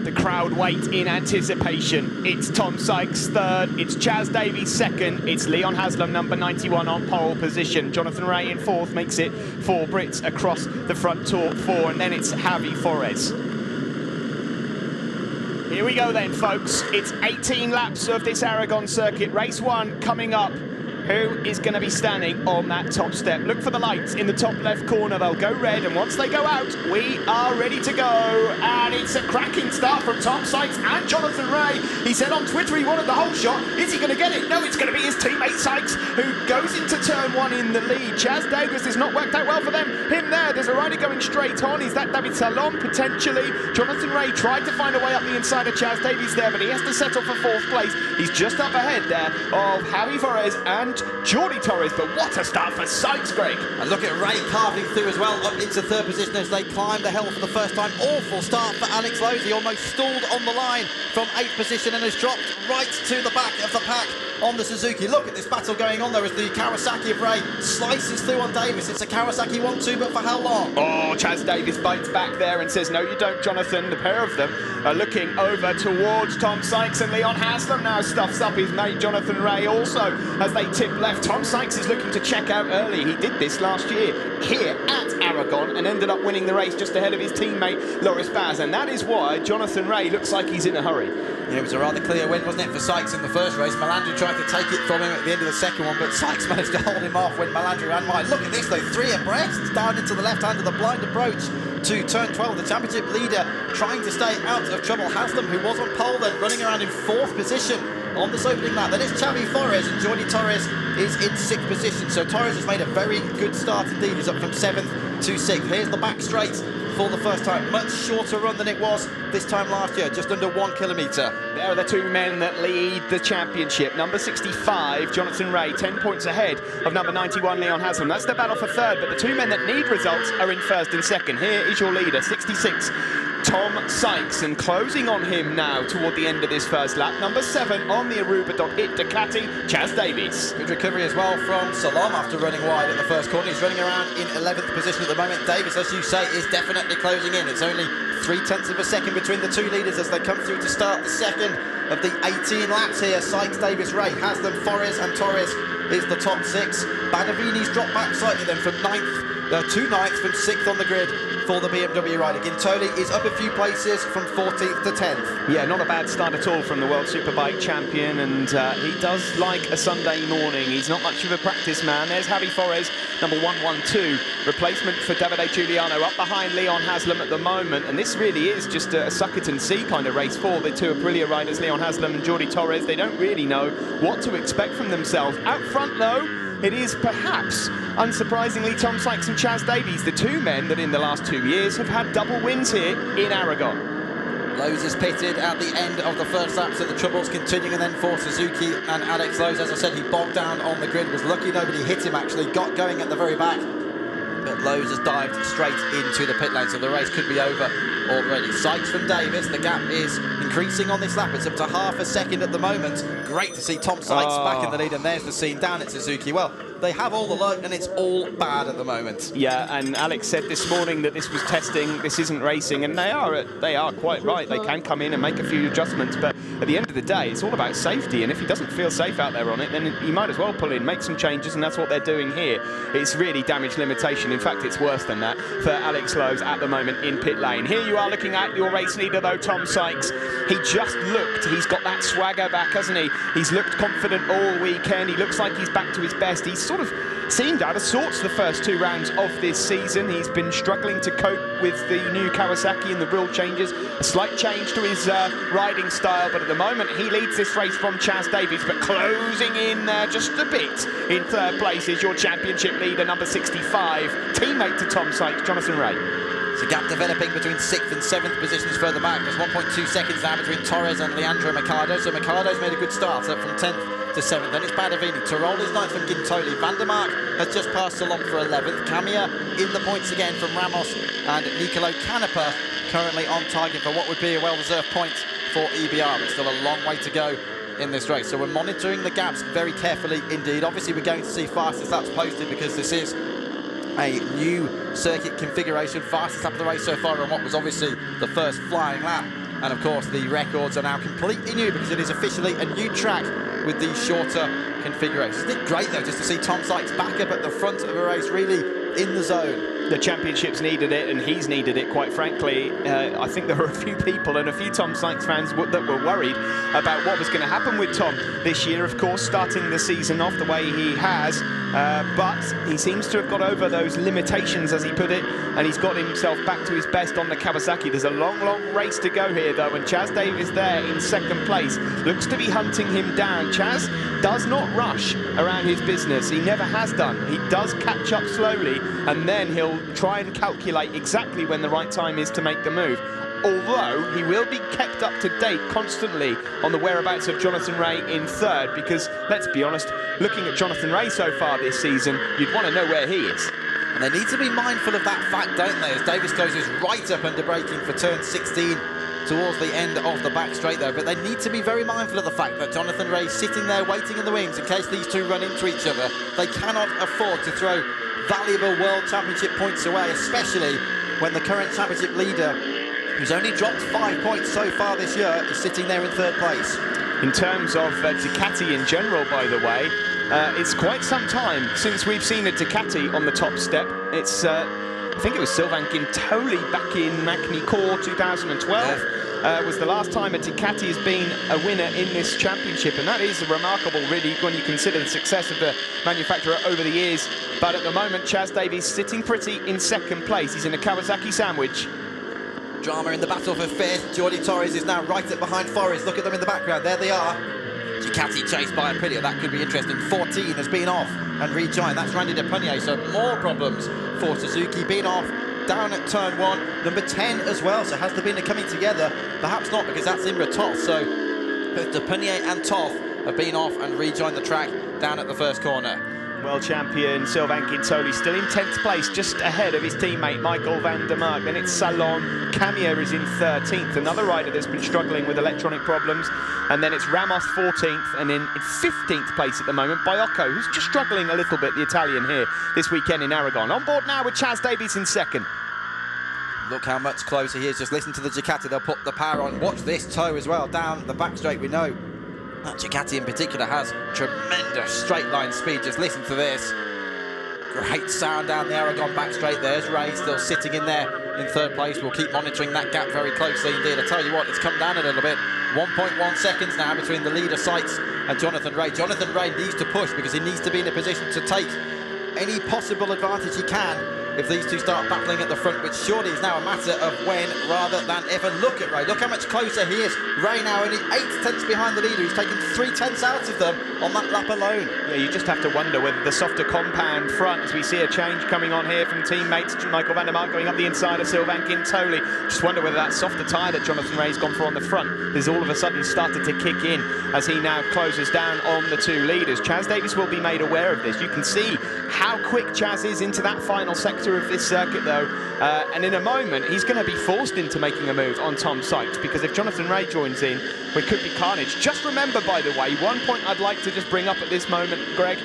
The crowd wait in anticipation. It's Tom Sykes third, it's Chaz Davies second, it's Leon Haslam number 91 on pole position. Jonathan Ray in fourth makes it 4 Brits across the front top 4, and then it's Xavi Forres. Here we go then, folks. It's 18 laps of this Aragon circuit. Race 1 coming up. Who is going to be standing on that top step? Look for the lights in the top left corner. They'll go red, and once they go out, we are ready to go. And it's a cracking start from Tom Sykes and Jonathan Ray. He said on Twitter he wanted the whole shot. Is he going to get it? No, it's going to be his teammate Sykes who goes into turn 1 in the lead. Chaz Davies has not worked out well for them. Him there's a rider going straight on. Is that David Salom? Potentially. Jonathan Ray tried to find a way up the inside of Chaz Davies there, but he has to settle for 4th place. He's just up ahead there of Xavi Forres and Jordi Torres, but what a start for Sykes, Greg.
And look at Ray carving through as well, up into 3rd position as they climb the hill for the first time. Awful start for Alex Lowe's. He almost stalled on the line from 8th position and has dropped right to the back of the pack on the Suzuki. Look at this battle going on there as the Kawasaki of Ray slices through on Davies. It's a Kawasaki 1-2, but for how long?
Oh, Chaz Davies bites back there and says, no, you don't, Jonathan. The pair of them are looking over towards Tom Sykes, and Leon Haslam now stuffs up his mate Jonathan Ray also as they tip left. Tom Sykes is looking to check out early. He did this last year here at Aragon and ended up winning the race just ahead of his teammate Loris Baz, and that is why Jonathan Ray looks like he's in a hurry.
Yeah, it was a rather clear win, wasn't it, for Sykes in the first race. Melandri tried to take it from him at the end of the second one, but Sykes managed to hold him off when Melandri ran wide. Look at this, though, 3 abreast, down into the left hand of the blind approach to turn 12. The championship leader trying to stay out of trouble. Haslam, who was on pole then, running around in 4th position on this opening lap. Then it's Xavi Forres, and Jordi Torres is in 6th position. So Torres has made a very good start indeed. He's up from 7th to 6th. Here's the back straight for the first time. Much shorter run than it was this time last year, just under 1 kilometre.
There are the 2 men that lead the championship. Number 65, Jonathan Ray, 10 points ahead of number 91, Leon Haslam. That's the battle for 3rd, but the 2 men that need results are in 1st and 2nd. Here is your leader, 66, Tom Sykes, and closing on him now toward the end of this first lap. Number 7 on the Aruba.it Ducati, Chaz Davies.
Good recovery as well from Salom after running wide at the first corner. He's running around in 11th position at the moment. Davies, as you say, is definitely closing in. It's only 0.3 of a second between the 2 leaders as they come through to start the second of the 18 laps here. Sykes, Davies, Ray, Haslam, Forres and Torres is the top 6. Badavini's dropped back slightly then from 9th to 9th, from 6th on the grid for the BMW rider. Gintoli is up a few places from 14th to 10th.
Yeah, not a bad start at all from the World Superbike champion, and he does like a Sunday morning. He's not much of a practice man. There's Xavi Forres, number 112, replacement for Davide Giuliano, up behind Leon Haslam at the moment, and this really is just a suck it and see kind of race for the 2 Aprilia riders, Leon Haslam and Jordi Torres. They don't really know what to expect from themselves. Out front, though, it is perhaps, unsurprisingly, Tom Sykes and Chaz Davies, the 2 men that in the last 2 years have had double wins here in Aragon.
Lowe's is pitted at the end of the first lap, so the troubles continuing, and then for Suzuki and Alex Lowe's. As I said, he bogged down on the grid, was lucky nobody hit him actually, got going at the very back, but Lowe's has dived straight into the pit lane, so the race could be over already. Sykes from Davies, the gap is increasing on this lap. It's up to half a second at the moment. Great to see Tom Sykes back in the lead, and there's the scene down at Suzuki. Well, They have all the luck, and it's all bad at the moment.
Yeah, and Alex said this morning that this was testing, this isn't racing, and they are quite right. They can come in and make a few adjustments, but at the end of the day, it's all about safety, and if he doesn't feel safe out there on it, then he might as well pull in, make some changes, and that's what they're doing here. It's really damage limitation. In fact, it's worse than that for Alex Lowe's at the moment in pit lane. Here you are looking at your race leader, though, Tom Sykes. He just looked, he's got that swagger back, hasn't he? He's looked confident all weekend. He looks like he's back to his best. He's sort of seemed out of sorts the first 2 rounds of this season. He's been struggling to cope with the new Kawasaki and the rule changes. A slight change to his riding style, but at the moment he leads this race from Chaz Davies, but closing in there just a bit. In third place is your championship leader, number 65, teammate to Tom Sykes, Jonathan Ray.
It's a gap developing between 6th and 7th positions further back. There's 1.2 seconds now between Torres and Leandro Mercado. So Mercado's made a good start, up from 10th to 7th. Then it's Badavini. Tyrol is 9th from Gintoli. Vandermark has just passed along for 11th. Camia in the points again from Ramos and Nicolo Canepa, currently on target for what would be a well-deserved point for EBR. But still a long way to go in this race. So we're monitoring the gaps very carefully indeed. Obviously we're going to see fastest laps posted because this is a new circuit configuration, fastest lap of the race so far on what was obviously the first flying lap. And of course the records are now completely new because it is officially a new track with these shorter configurations. Isn't it great though just to see Tom Sykes back up at the front of a race, really in the zone?
The championships needed it, and he's needed it, quite frankly. I think there were a few people and a few Tom Sykes fans that were worried about what was going to happen with Tom this year, of course, starting the season off the way he has. But he seems to have got over those limitations, as he put it, and he's got himself back to his best on the Kawasaki. There's a long, long race to go here, though, and Chaz Davies there in 2nd place looks to be hunting him down. Chaz does not rush around his business. He never has done. He does catch up slowly, and then he'll try and calculate exactly when the right time is to make the move. Although he will be kept up to date constantly on the whereabouts of Jonathan Ray in 3rd, because let's be honest, looking at Jonathan Ray so far this season, you'd want to know where he is.
And they need to be mindful of that fact, don't they, as Davies closes right up under braking for turn 16 towards the end of the back straight there. But they need to be very mindful of the fact that Jonathan Ray's sitting there waiting in the wings in case these two run into each other. They cannot afford to throw valuable World Championship points away, especially when the current championship leader, who's only dropped 5 points so far this year, is sitting there in 3rd place.
In terms of Ducati in general, by the way, it's quite some time since we've seen a Ducati on the top step. It's, I think it was Sylvain Gintoli back in Magny-Cours 2012. Was the last time a Ducati has been a winner in this championship, and that is remarkable, really, when you consider the success of the manufacturer over the years. But at the moment, Chaz Davies sitting pretty in 2nd place. He's in a Kawasaki sandwich.
Drama in the battle for 5th. Jordi Torres is now right up behind Forrest. Look at them in the background. There they are. Ducati chased by Aprilia. That could be interesting. 14 has been off and rejoined. That's Randy Depunier. So more problems for Suzuki. Been off down at turn 1. Number 10 as well. So has there been a coming together? Perhaps not, because that's Imre Toth. So both Depunier and Toth have been off and rejoined the track down at the first corner.
World champion Sylvain Gintoli still in 10th place, just ahead of his teammate Michael van der Mark. Then it's Salon. Camia is in 13th, another rider that's been struggling with electronic problems. And then it's Ramos 14th, and in 15th place at the moment, Baiocco, who's just struggling a little bit, the Italian here this weekend in Aragon. On board now with Chaz Davies in 2nd.
Look how much closer he is. Just listen to the Ducati. They'll put the power on. Watch this toe as well down the back straight. We know that Ducati in particular has tremendous straight line speed. Just listen to this. Great sound down the Aragon back straight. There's Ray still sitting in there in 3rd place. We'll keep monitoring that gap very closely indeed. I tell you what, it's come down a little bit. 1.1 seconds now between the leader Sykes and Jonathan Ray. Jonathan Ray needs to push because he needs to be in a position to take any possible advantage he can if these two start battling at the front, which surely is now a matter of when rather than if. And look at Ray, look how much closer he is. Ray now only 8 tenths behind the leader. He's taken 3 tenths out of them on that lap alone.
Yeah, you just have to wonder whether the softer compound front, as we see a change coming on here from teammates, Michael van der Mark going up the inside of Sylvain Gintoli. Just wonder whether that softer tyre that Jonathan Ray's gone for on the front has all of a sudden started to kick in as he now closes down on the 2 leaders. Chaz Davies will be made aware of this. You can see how quick Chaz is into that final sector of this circuit, though, and in a moment he's going to be forced into making a move on Tom Sykes, because if Jonathan Ray joins in, we could be carnage. Just remember, by the way, one point I'd like to just bring up at this moment, Greg,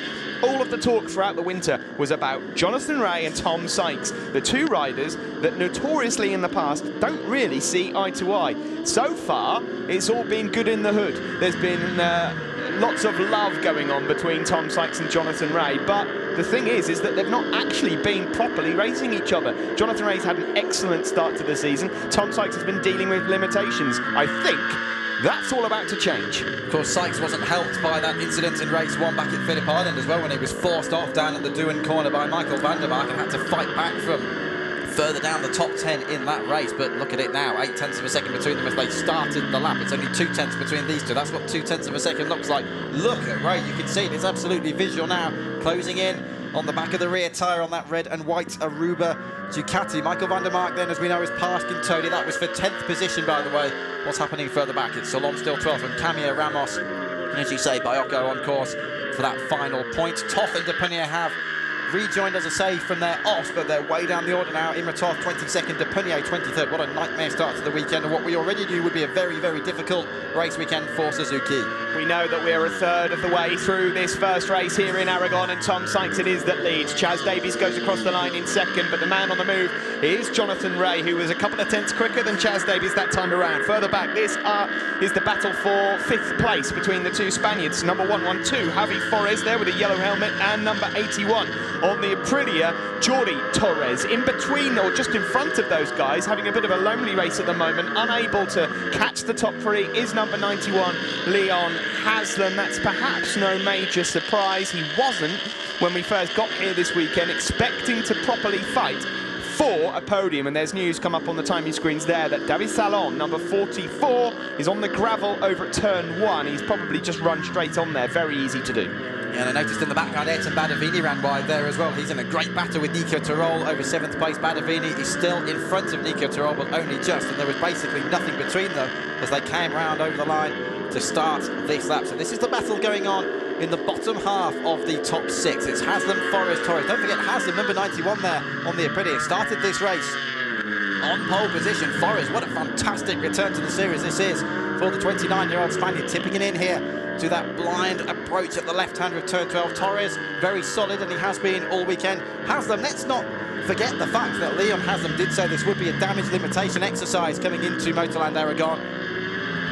all of the talk throughout the winter was about Jonathan Rea and Tom Sykes, the two riders that notoriously in the past don't really see eye to eye. So far, it's all been good in the hood. There's been lots of love going on between Tom Sykes and Jonathan Rea, but the thing is that they've not actually been properly racing each other. Jonathan Rea's had an excellent start to the season. Tom Sykes has been dealing with limitations. I think that's all about to change.
Of course, Sykes wasn't helped by that incident in race 1 back at Phillip Island as well, when he was forced off down at the Doon corner by Michael van der Mark and had to fight back from further down the top 10 in that race. But look at it now, 8 tenths of a second between them as they started the lap. It's only 2 tenths between these two. That's what 2 tenths of a second looks like. Look at Rea, you can see it, it's absolutely visual now, closing in on the back of the rear tyre on that red and white Aruba Ducati. Michael van der Mark then, as we know, is past Gintoni. That was for 10th position, by the way. What's happening further back? It's Salom still 12th and Camille Ramos, as you say, Biocco on course for that final point. Toth and Depunier have rejoined, as I say, from their off, but they're way down the order now. Imratov 22nd, Depunier 23rd. What a nightmare start to the weekend, and what we already knew would be a very, very difficult race weekend for Suzuki.
We know that we're a third of the way through this first race here in Aragon, and Tom Sykes it is that leads. Chaz Davies goes across the line in second, but the man on the move is Jonathan Rea, who was a couple of tenths quicker than Chaz Davies that time around. Further back, this is the battle for 5th place between the two Spaniards. Number 112, Javi Forés there with a yellow helmet, and number 81 on the Aprilia, Jordi Torres. In between, or just in front of those guys, having a bit of a lonely race at the moment, unable to catch the top 3, is number 91, Leon Haslam. That's perhaps no major surprise. He wasn't, when we first got here this weekend, expecting to properly fight for a podium, and there's news come up on the timing screens there that Davies Salon, number 44, is on the gravel over at turn 1. He's probably just run straight on there. Very easy to do.
Yeah, and I noticed in the background, Ayrton Badavini ran wide there as well. He's in a great battle with Nico Tirol over 7th place. Badavini is still in front of Nico Tirol, but only just, and there was basically nothing between them as they came round over the line to start this lap. So this is the battle going on in the bottom half of the top 6. It's Haslam, Forés, Torres. Don't forget Haslam, number 91 there on the Aprilia, started this race on pole position. Forés, what a fantastic return to the series this is for the 29-year-old Spaniard, tipping it in here to that blind approach at the left-hander of turn 12. Torres, very solid, and he has been all weekend. Haslam, let's not forget the fact that Leon Haslam did say this would be a damage limitation exercise coming into Motorland Aragon.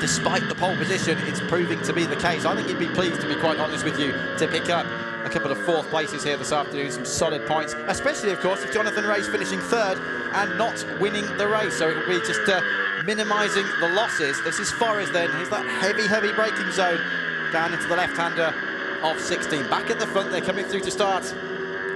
Despite the pole position, it's proving to be the case. I think he'd be pleased, to be quite honest with you, to pick up a couple of 4th places here this afternoon, some solid points, especially, of course, if Jonathan Rea's finishing 3rd and not winning the race. So it will be just minimising the losses. This is Forés then. Here's that heavy braking zone down into the left-hander of 16. Back at the front, they're coming through to start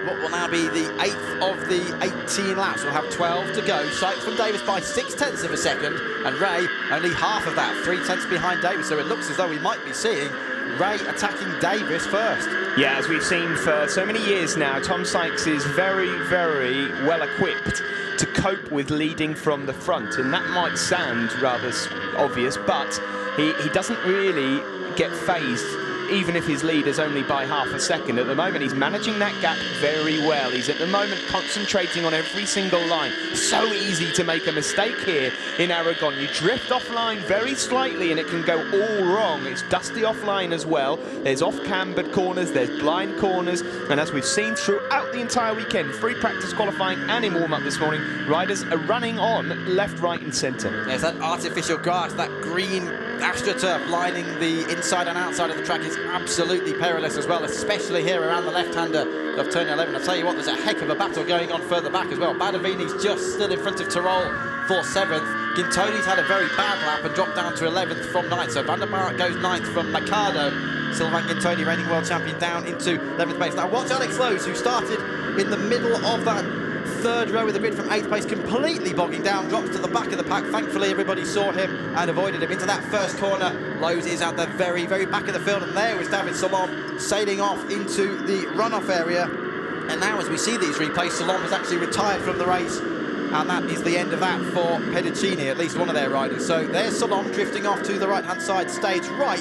what will now be the 8th of the 18 laps. We'll have 12 to go. Sykes from Davies by 6 tenths of a second, and Rea only half of that, 3 tenths behind Davies. So it looks as though we might be seeing Rea attacking Davies first.
Yeah, as we've seen for so many years now, Tom Sykes is very, very well equipped to cope with leading from the front, and that might sound rather obvious, but he doesn't really get phased even if his lead is only by half a second. At the moment, he's managing that gap very well. He's at the moment concentrating on every single line. So easy to make a mistake here in Aragon. You drift offline very slightly and it can go all wrong. It's dusty offline as well. There's off-cambered corners, there's blind corners, and as we've seen throughout the entire weekend, free practice qualifying and in warm-up this morning, riders are running on left, right and centre.
There's that artificial grass, that green AstroTurf lining the inside and outside of the track is absolutely perilous as well, especially here around the left-hander of turn 11. I'll tell you what, there's a heck of a battle going on further back as well. Badavini's just still in front of Tirol for 7th. Gintoni's had a very bad lap and dropped down to 11th from 9th. So Van der Mark goes 9th from Mercado. Sylvain Gintoni, reigning world champion, down into 11th place. Now watch Alex Lowe's, who started in the middle of that 3rd row with the grid from 8th place, completely bogging down, drops to the back of the pack. Thankfully everybody saw him and avoided him into that first corner. Lowe's is at the very, very back of the field, and there was David Salom sailing off into the runoff area. And now as we see these replays, Salom has actually retired from the race, and that is the end of that for Pedicini, at least one of their riders. So there's Salom drifting off to the right-hand side, stage right,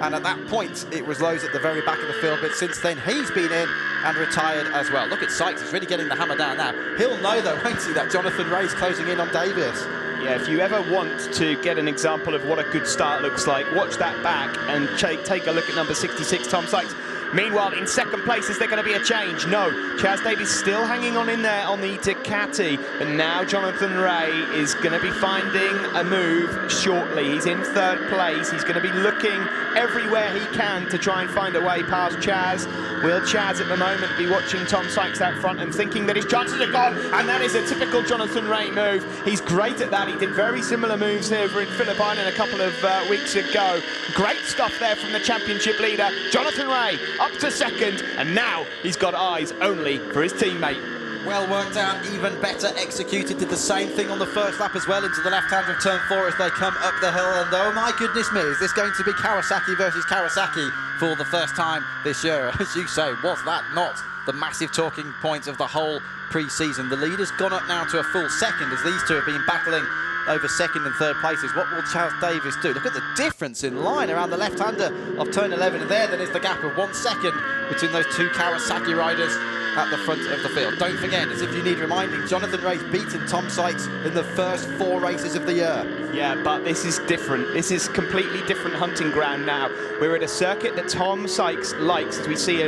and at that point it was Lowe's at the very back of the field, but since then he's been in and retired as well. Look at Sykes, he's really getting the hammer down now. He'll know though, won't he, that Jonathan Rea's closing in on Davies.
Yeah, if you ever want to get an example of what a good start looks like, watch that back and take a look at number 66, Tom Sykes. Meanwhile, in second place, is there going to be a change? No. Chaz Davies still hanging on in there on the Ducati. But now Jonathan Rea is going to be finding a move shortly. He's in third place. He's going to be looking everywhere he can to try and find a way past Chaz. Will Chaz at the moment be watching Tom Sykes out front and thinking that his chances are gone? And that is a typical Jonathan Rea move. He's great at that. He did very similar moves over in Phillip Island a couple of weeks ago. Great stuff there from the championship leader. Jonathan Rea up to second, and now he's got eyes only for his teammate.
Well worked out, even better executed. Did the same thing on the first lap as well, into the left hand of turn 4 as they come up the hill. And oh my goodness me, is this going to be Kawasaki versus Kawasaki for the first time this year? As you say, was that not the massive talking point of the whole pre-season? The lead has gone up now to a full second as these two have been battling over second and third places. What will Chaz Davies do? Look at the difference in line around the left-hander of turn 11, and there then is the gap of 1 second between those two Kawasaki riders at the front of the field. Don't forget, as if you need reminding, Jonathan Rea's beaten Tom Sykes in the first 4 races of the year.
Yeah, but this is different. This is completely different hunting ground now. We're at a circuit that Tom Sykes likes, as we see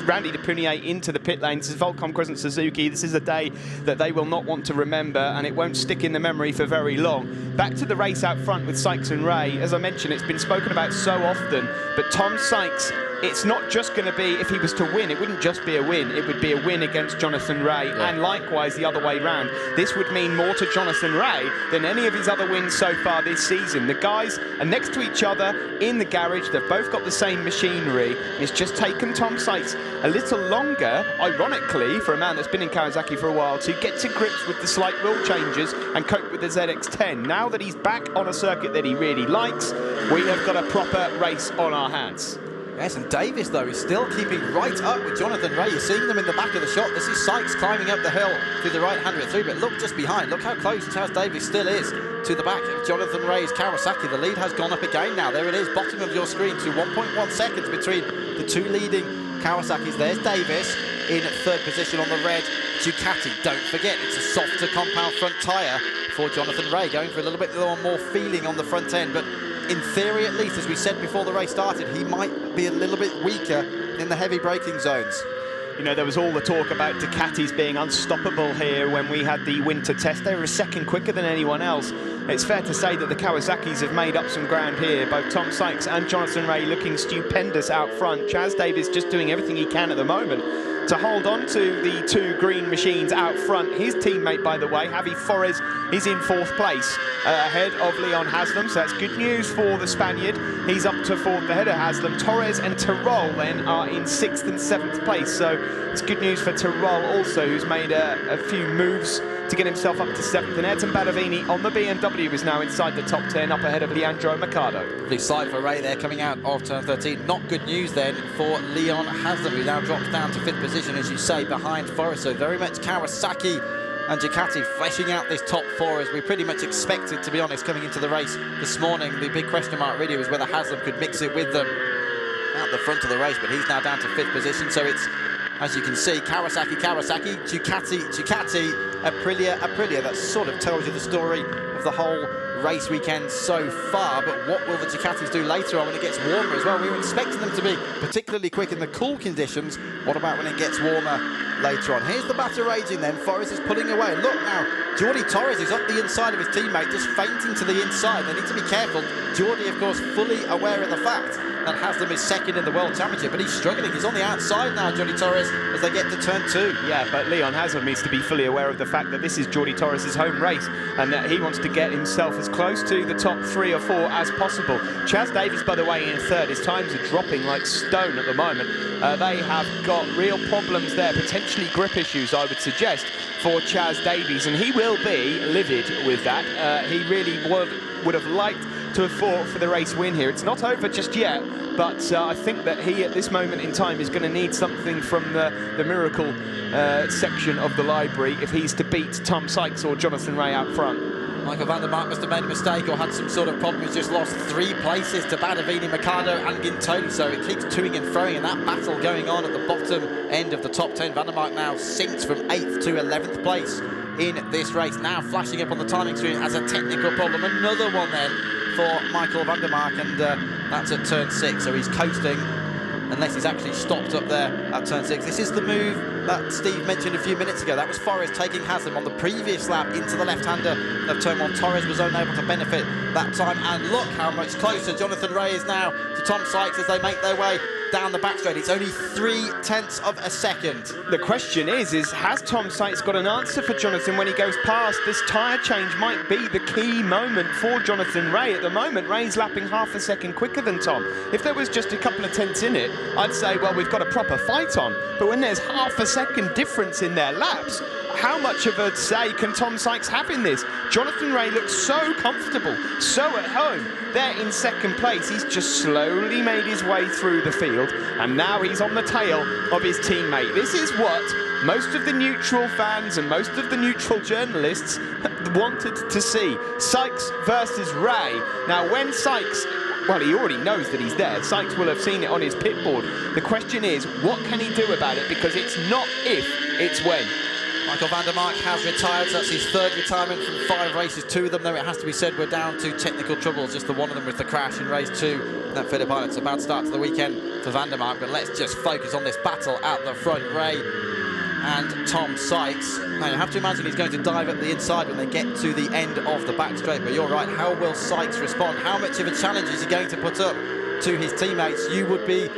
Randy Depunier into the pit lane. This is Volcom Crescent Suzuki. This is a day that they will not want to remember, and it won't stick in the memory for very long. Back to the race out front with Sykes and Rea. As I mentioned, it's been spoken about so often, but Tom Sykes, it's not just going to be, if he was to win, it wouldn't just be a win. It would be a win against Jonathan Rea, and likewise the other way round. This would mean more to Jonathan Rea than any of his other wins so far this season. The guys are next to each other in the garage. They've both got the same machinery. It's just taken Tom Sykes a little longer, ironically, for a man that's been in Kawasaki for a while, to get to grips with the slight rule changes and cope with the ZX-10. Now that he's back on a circuit that he really likes, we have got a proper race on our hands.
Yes, and Davies, though, is still keeping right up with Jonathan Rea. You're seeing them in the back of the shot. This is Sykes climbing up the hill through the right-hand of it through, but look just behind. Look how close Chaz Davies still is to the back of Jonathan Rea's Kawasaki. The lead has gone up again now. There it is, bottom of your screen, to 1.1 seconds between the two leading Kawasaki's. There's Davies in third position on the red Ducati. Don't forget, it's a softer compound front tyre for Jonathan Rea, going for a little bit more feeling on the front end, but in theory, at least, as we said before the race started, he might be a little bit weaker in the heavy braking zones.
You know, there was all the talk about Ducatis being unstoppable here when we had the winter test. They were a second quicker than anyone else. It's fair to say that the Kawasaki's have made up some ground here. Both Tom Sykes and Jonathan Rea looking stupendous out front. Chaz Davies just doing everything he can at the moment to hold on to the two green machines out front. His teammate, by the way, Javi Forés, is in 4th place, ahead of Leon Haslam, so that's good news for the Spaniard. He's up to 4th ahead of Haslam. Torres and Terol then are in 6th and 7th place, so it's good news for Terol also, who's made a few moves to get himself up to 7th. And Edson Badavini on the BMW is now inside the top 10, up ahead of Leandro Mercado.
Lovely slide for Rea there coming out of turn 13. Not good news then for Leon Haslam, who now drops down to 5th position, as you say, behind Forés. So very much Kawasaki and Ducati fleshing out this top 4 as we pretty much expected, to be honest, coming into the race this morning. The big question mark really was whether Haslam could mix it with them at the front of the race, but he's now down to 5th position. So it's, as you can see, Kawasaki, Ducati, Aprilia. That sort of tells you the story of the whole race weekend so far, but what will the Ducatis do later on when it gets warmer as well? We were expecting them to be particularly quick in the cool conditions. What about when it gets warmer later on? Here's the battle raging then. Forés is pulling away. Look now, Jordi Torres is up the inside of his teammate, just feinting to the inside. They need to be careful. Jordi, of course, fully aware of the fact that Haslam is second in the World Championship, but he's struggling. He's on the outside now, Jordi Torres, as they get to turn 2.
Yeah, but Leon Haslam needs to be fully aware of the fact that this is Jordi Torres' home race and that he wants to get himself as close to the top 3 or 4 as possible. Chaz Davies, by the way, in 3rd. His times are dropping like stone at the moment. They have got real problems there, potentially grip issues, I would suggest, for Chaz Davies, and he will be livid with that. He really would have liked to have fought for the race win here. It's not over just yet, but I think that he, at this moment in time, is going to need something from the miracle section of the library if he's to beat Tom Sykes or Jonathan Rea out front.
Michael van der Mark must have made a mistake or had some sort of problem. He's just lost 3 places to Badavini, Mercado and Gintoli, so it keeps toing and throwing, and that battle going on at the bottom end of the top 10. Van der Mark now sinks from 8th to 11th place in this race. Now flashing up on the timing screen as a technical problem. Another one then for Michael van der Mark, and that's at turn 6, so he's coasting unless he's actually stopped up there at turn 6. This is the move that Steve mentioned a few minutes ago. That was Forrest taking Haslam on the previous lap into the left-hander of turn 1. Torres was unable to benefit that time, and look how much closer Jonathan Rea is now to Tom Sykes as they make their way down the back straight. It's only 0.3 of a second.
The question is has Tom Sykes got an answer for Jonathan when he goes past? This tyre change might be the key moment for Jonathan Rea. At the moment, Rea's lapping half a second quicker than Tom. If there was just a couple of tenths in it, I'd say, well, we've got a proper fight on. But when there's half a second difference in their laps, how much of a say can Tom Sykes have in this? Jonathan Rea looks so comfortable, so at home. There in second place, he's just slowly made his way through the field, and now he's on the tail of his teammate. This is what most of the neutral fans and most of the neutral journalists wanted to see. Sykes versus Rea. Now, when Sykes, well, he already knows that he's there. Sykes will have seen it on his pit board. The question is, what can he do about it? Because it's not if, it's when.
Michael van der Mark has retired, so that's his third retirement from 5 races. 2 of them, though, it has to be said, were down to technical troubles. Just the one of them was the crash in race 2 at Phillip Island. It's a bad start to the weekend for van der Mark, but let's just focus on this battle at the front. Rea and Tom Sykes. Now, you have to imagine he's going to dive up the inside when they get to the end of the back straight, but you're right, how will Sykes respond? How much of a challenge is he going to put up to his teammates? You would be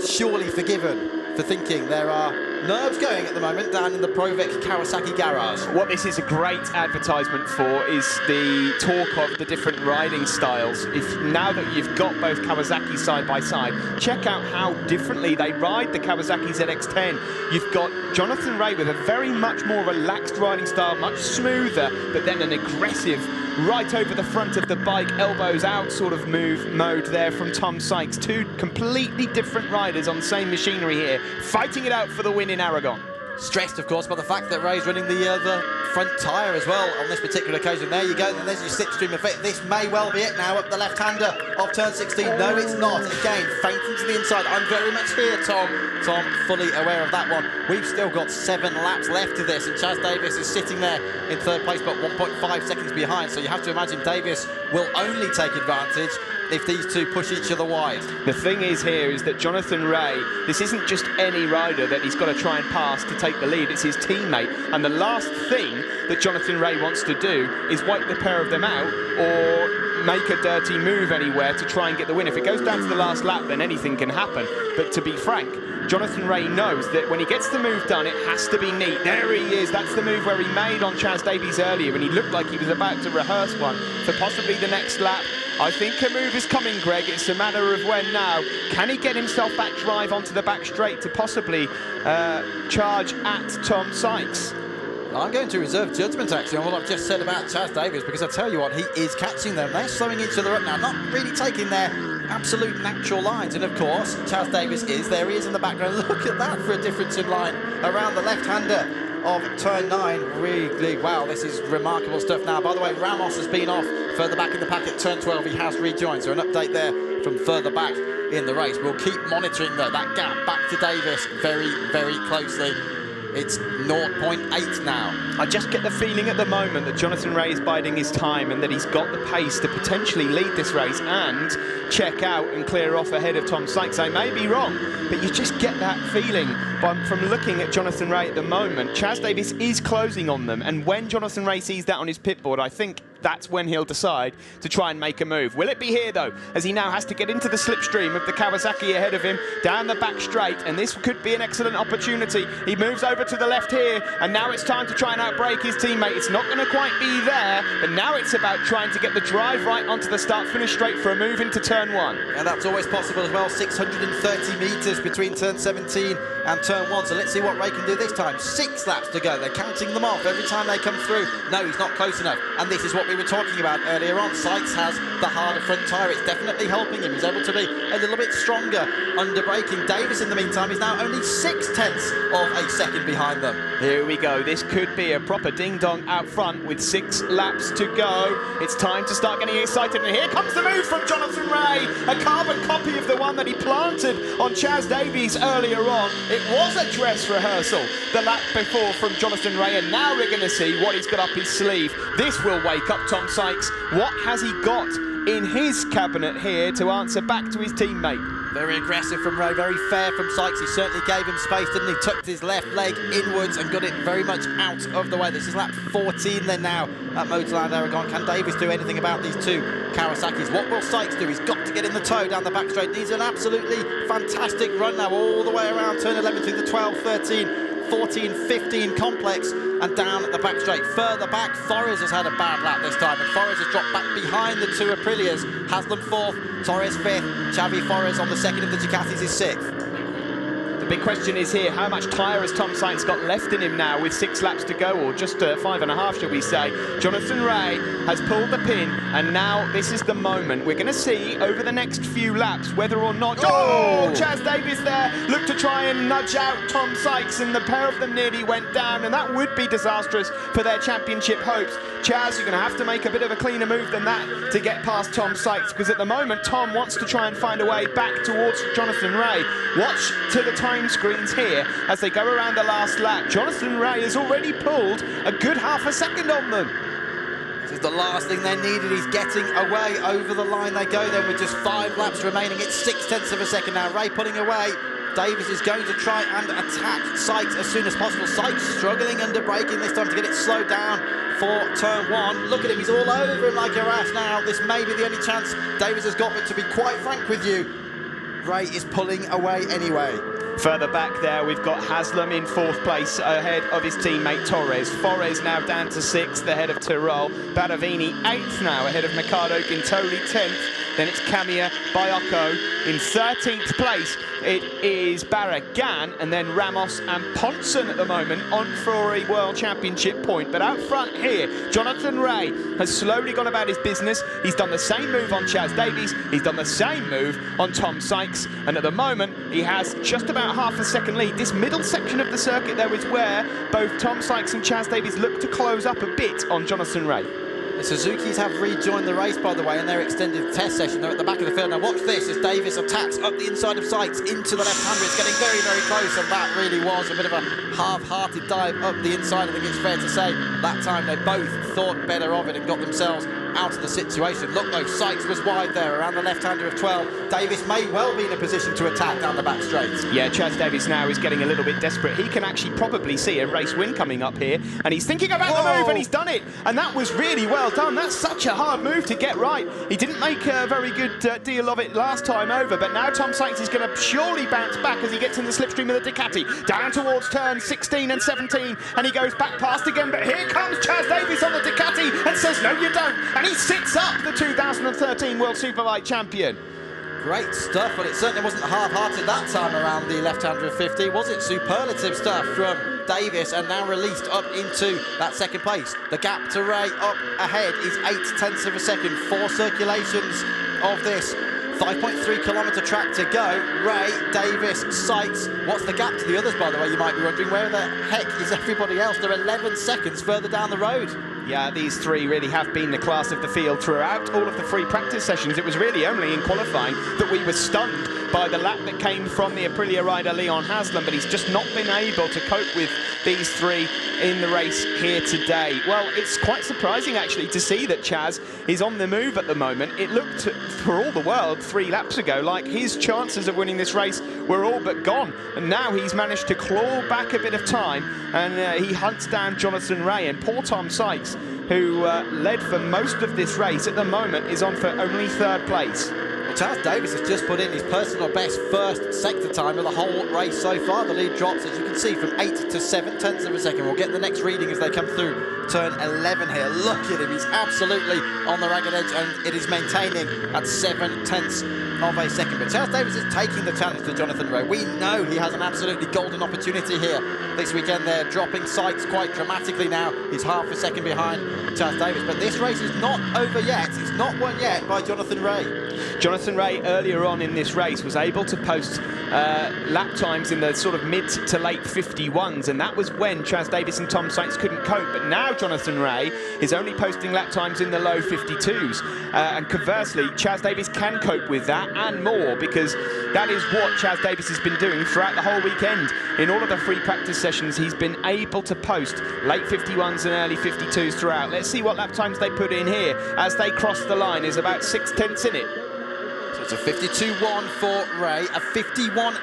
surely forgiven for thinking there are nerves going at the moment down in the Provec Kawasaki garage.
What this is a great advertisement for is the talk of the different riding styles. Now that you've got both Kawasaki side by side, check out how differently they ride the Kawasaki ZX-10. You've got Jonathan Rea with a very much more relaxed riding style, much smoother, but then an aggressive, right over the front of the bike, elbows out sort of mode there from Tom Sykes. 2 completely different riders on the same machinery here, fighting it out for the win in Aragon.
Stressed, of course, by the fact that Rea's running the front tyre as well on this particular occasion. There you go, and there's your slipstream effect. This may well be it now up the left-hander of turn 16. No, it's not. Again, fainting to the inside. I'm very much here, Tom. Tom, fully aware of that one. We've still got 7 laps left of this, and Chaz Davies is sitting there in third place, but 1.5 seconds behind. So you have to imagine Davies will only take advantage if these 2 push each other wide.
The thing is here is that Jonathan Rea, this isn't just any rider that he's got to try and pass to take the lead, it's his teammate. And the last thing that Jonathan Rea wants to do is wipe the pair of them out or make a dirty move anywhere to try and get the win. If it goes down to the last lap, then anything can happen. But to be frank, Jonathan Rea knows that when he gets the move done, it has to be neat. There he is. That's the move where he made on Chaz Davies earlier when he looked like he was about to rehearse one for possibly the next lap. I think a move is coming, Greg. It's a matter of when now. Can he get himself back drive onto the back straight to possibly charge at Tom Sykes?
I'm going to reserve judgment, actually, on what I've just said about Chaz Davies, because I tell you what, he is catching them. They're slowing each other up now, not really taking their absolute natural lines. And, of course, Chaz Davies is. There he is in the background. Look at that for a difference in line around the left-hander of turn 9. Really, wow, this is remarkable stuff now. By the way, Ramos has been off further back in the pack at turn 12. He has rejoined, so an update there from further back in the race. We'll keep monitoring that gap back to Davies very, very closely. It's 0.8 now.
I just get the feeling at the moment that Jonathan Rea is biding his time and that he's got the pace to potentially lead this race and check out and clear off ahead of Tom Sykes. I may be wrong, but you just get that feeling from looking at Jonathan Rea at the moment. Chaz Davies is closing on them, and when Jonathan Rea sees that on his pit board, I think that's when he'll decide to try and make a move. Will it be here, though, as he now has to get into the slipstream of the Kawasaki ahead of him, down the back straight, and this could be an excellent opportunity. He moves over to the left here, and now it's time to try and outbrake his teammate. It's not going to quite be there, but now it's about trying to get the drive right onto the start-finish straight for a move into turn 1.
And that's always possible as well. 630 metres between turn 17 and turn 1, so let's see what Rea can do this time. 6 laps to go. They're counting them off every time they come through. No, he's not close enough, and this is what we were talking about earlier on. Sykes has the harder front tyre. It's definitely helping him. He's able to be a little bit stronger under braking. Davies, in the meantime, is now only 0.6 of a second behind them.
Here we go. This could be a proper ding-dong out front with 6 laps to go. It's time to start getting excited, and here comes the move from Jonathan Rea, a carbon copy of the one that he planted on Chaz Davies earlier on. It was a dress rehearsal the lap before from Jonathan Rea, and now we're going to see what he's got up his sleeve. This will wake up Tom Sykes. What has he got in his cabinet here to answer back to his teammate?
Very aggressive from Ray, very fair from Sykes. He certainly gave him space, didn't he? Tucked his left leg inwards and got it very much out of the way. This is lap 14 then now at Motorland Aragon. Can Davies do anything about these two Kawasaki's? What will Sykes do? He's got to get in the toe down the back straight. Needs an absolutely fantastic run now all the way around turn 11 through the 12, 13, 14, 15 complex and down at the back straight. Further back, Forres has had a bad lap this time, and Forres has dropped back behind the two Aprilias. Haslam 4th, Torres 5th, Xavi Forres on the second of the Ducatis is 6th.
The big question is here, how much tyre has Tom Sykes got left in him now with 6 laps to go, or just 5.5, shall we say. Jonathan Ray has pulled the pin, and now this is the moment. We're going to see over the next few laps whether or not... Oh! Chaz Davies there looked to try and nudge out Tom Sykes, and the pair of them nearly went down, and that would be disastrous for their championship hopes. Chaz, you're going to have to make a bit of a cleaner move than that to get past Tom Sykes, because at the moment Tom wants to try and find a way back towards Jonathan Ray. Watch to the time screens here as they go around the last lap. Jonathan Ray has already pulled a good half a second on them.
This is the last thing they needed. He's getting away. Over the line they go then with just 5 laps remaining. It's 0.6 of a second now. Ray pulling away. Davies is going to try and attack Sykes as soon as possible. Sykes struggling under braking this time to get it slowed down for turn 1. Look at him, he's all over him like a rash now. This may be the only chance Davies has got, but to be quite frank with you, Ray is pulling away anyway.
Further back there, we've got Haslam in 4th place ahead of his teammate Torres. Forres now down to 6th ahead of Tyrrell. Badavini 8th now ahead of Mikado. Gintoli 10th. Then it's Camilla Biocco in 13th place. It is Barragan and then Ramos and Ponson at the moment on for a World Championship point. But out front here, Jonathan Ray has slowly gone about his business. He's done the same move on Chaz Davies. He's done the same move on Tom Sykes. And at the moment, he has just about half a second lead. This middle section of the circuit, though, is where both Tom Sykes and Chaz Davies look to close up a bit on Jonathan Ray.
The Suzuki's have rejoined the race, by the way, in their extended test session. They're at the back of the field. Now watch this as Davies attacks up the inside of Sykes into the left-hander. It's getting very, very close, and that really was a bit of a half-hearted dive up the inside. I think it's fair to say that time they both thought better of it and got themselves out of the situation. Look though, Sykes was wide there around the left-hander of 12. Davies may well be in a position to attack down the back straight.
Yeah, Chaz Davies now is getting a little bit desperate. He can actually probably see a race win coming up here, and he's thinking about the move, and he's done it, and that was really well done. That's such a hard move to get right. He didn't make a very good deal of it last time over, but now Tom Sykes is going to surely bounce back as he gets in the slipstream of the Ducati, down towards turn 16 and 17, and he goes back past again, but here comes Chaz Davies on the Ducati and says, no you don't, and he sits up the 2013 World Superbike champion.
Great stuff, but it certainly wasn't half-hearted that time around the left-hander of 50, was it? Superlative stuff from Davies, and now released up into that second place. The gap to Ray up ahead is 0.8 of a second, 4 circulations of this 5.3 kilometre track to go. Ray, Davies, Sykes. What's the gap to the others, by the way, you might be wondering? Where the heck is everybody else? They're 11 seconds further down the road.
Yeah, these three really have been the class of the field throughout all of the free practice sessions. It was really only in qualifying that we were stunned by the lap that came from the Aprilia rider Leon Haslam, but he's just not been able to cope with these three in the race here today. Well, it's quite surprising actually to see that Chaz is on the move at the moment. It looked, for all the world, 3 laps ago like his chances of winning this race were all but gone, and now he's managed to claw back a bit of time, and he hunts down Jonathan Ray, and poor Tom Sykes, who led for most of this race, at the moment is on for only 3rd place.
Well, Chaz Davies has just put in his personal best first sector time of the whole race so far. The lead drops, as you can see, from 8 to 0.7 of a second. We'll get the next reading as they come through turn 11 here. Look at him, he's absolutely on the ragged edge, and it is maintaining at 0.7 of a second. But Chaz Davies is taking the challenge to Jonathan Ray. We know he has an absolutely golden opportunity here this weekend. They're dropping Sykes quite dramatically now. He's half a second behind Chaz Davies. But this race is not over yet. It's not won yet by Jonathan Ray.
Jonathan Ray earlier on in this race was able to post lap times in the sort of mid to late 51s, and that was when Chaz Davies and Tom Sykes couldn't cope. But now Jonathan Ray is only posting lap times in the low 52s, and conversely Chaz Davies can cope with that and more, because that is what Chaz Davies has been doing throughout the whole weekend. In all of the free practice sessions he's been able to post late 51s and early 52s throughout. Let's see what lap times they put in here as they cross the line. Is about 0.6 in it.
It's a 52.1 for Ray, a 51.8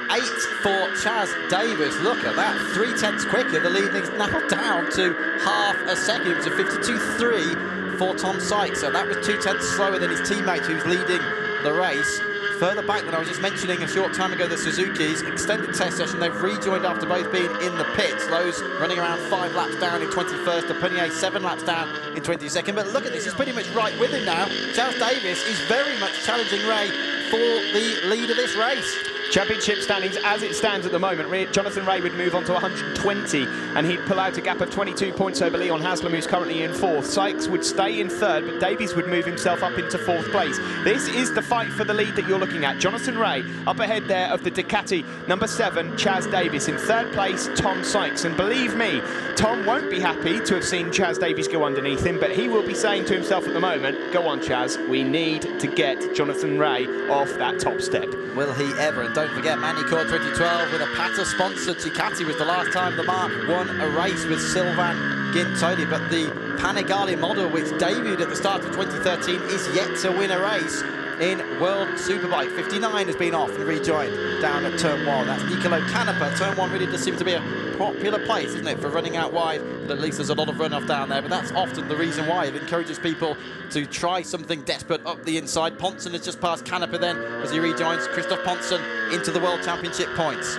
for Chaz Davies. Look at that, 0.3 quicker. The lead is now down to half a second. It was a 52.3 for Tom Sykes. So that was 0.2 slower than his teammate who's leading the race. Further back than I was just mentioning a short time ago, the Suzuki's extended test session. They've rejoined after both being in the pits. Lowe's running around 5 laps down in 21st, Punier 7 laps down in 22nd. But look at this, he's pretty much right with him now. Chaz Davies is very much challenging Ray for the lead of this race.
Championship standings as it stands at the moment, Jonathan Ray would move on to 120 and he'd pull out a gap of 22 points over Leon Haslam, who's currently in 4th. Sykes would stay in 3rd, but Davies would move himself up into 4th place. This is the fight for the lead that you're looking at. Jonathan Ray up ahead there of the Ducati, number 7, Chaz Davies. In 3rd place, Tom Sykes. And believe me, Tom won't be happy to have seen Chaz Davies go underneath him, but he will be saying to himself at the moment, go on Chaz, we need to get Jonathan Ray off that top step.
Will he ever? And don't forget, Manicourt 2012 with a Pata-sponsored Ducati was the last time the Mark won a race with Sylvain Guintoli, but the Panigale model, which debuted at the start of 2013, is yet to win a race in World Superbike. 59 has been off and rejoined down at Turn 1. That's Nicolo Canepa. Turn 1 really does seem to be a popular place, isn't it, for running out wide, but at least there's a lot of runoff down there. But that's often the reason why. It encourages people to try something desperate up the inside. Ponson has just passed Canepa then as he rejoins Christoph Ponson into the World Championship points.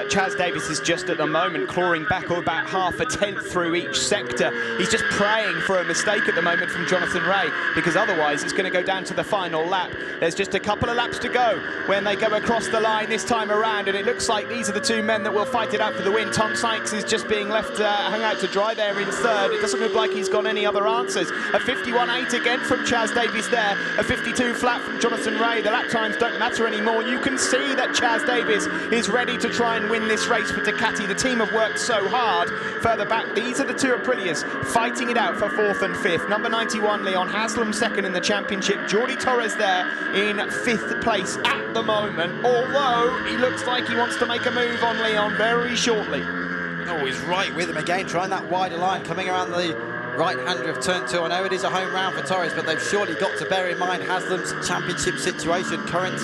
Chaz Davies is just at the moment clawing back about half a tenth through each sector. He's just praying for a mistake at the moment from Jonathan Ray, because otherwise it's going to go down to the final lap. There's just a couple of laps to go when they go across the line this time around, and it looks like these are the two men that will fight it out for the win. Tom Sykes is just being left hung out to dry there in 3rd. It doesn't look like he's got any other answers. A 51.8 again from Chaz Davies there, a 52 flat from Jonathan Ray. The lap times don't matter anymore. You can see that Chaz Davies is ready to try and win this race for Ducati. The team have worked so hard. Further back, these are the two Aprilias fighting it out for 4th and 5th. Number 91, Leon Haslam, 2nd in the championship. Jordi Torres there in 5th place at the moment, although he looks like he wants to make a move on Leon very shortly.
Oh, he's right with him again, trying that wider line, coming around the right-hander of Turn 2. I know it is a home round for Torres, but they've surely got to bear in mind Haslam's championship situation. Current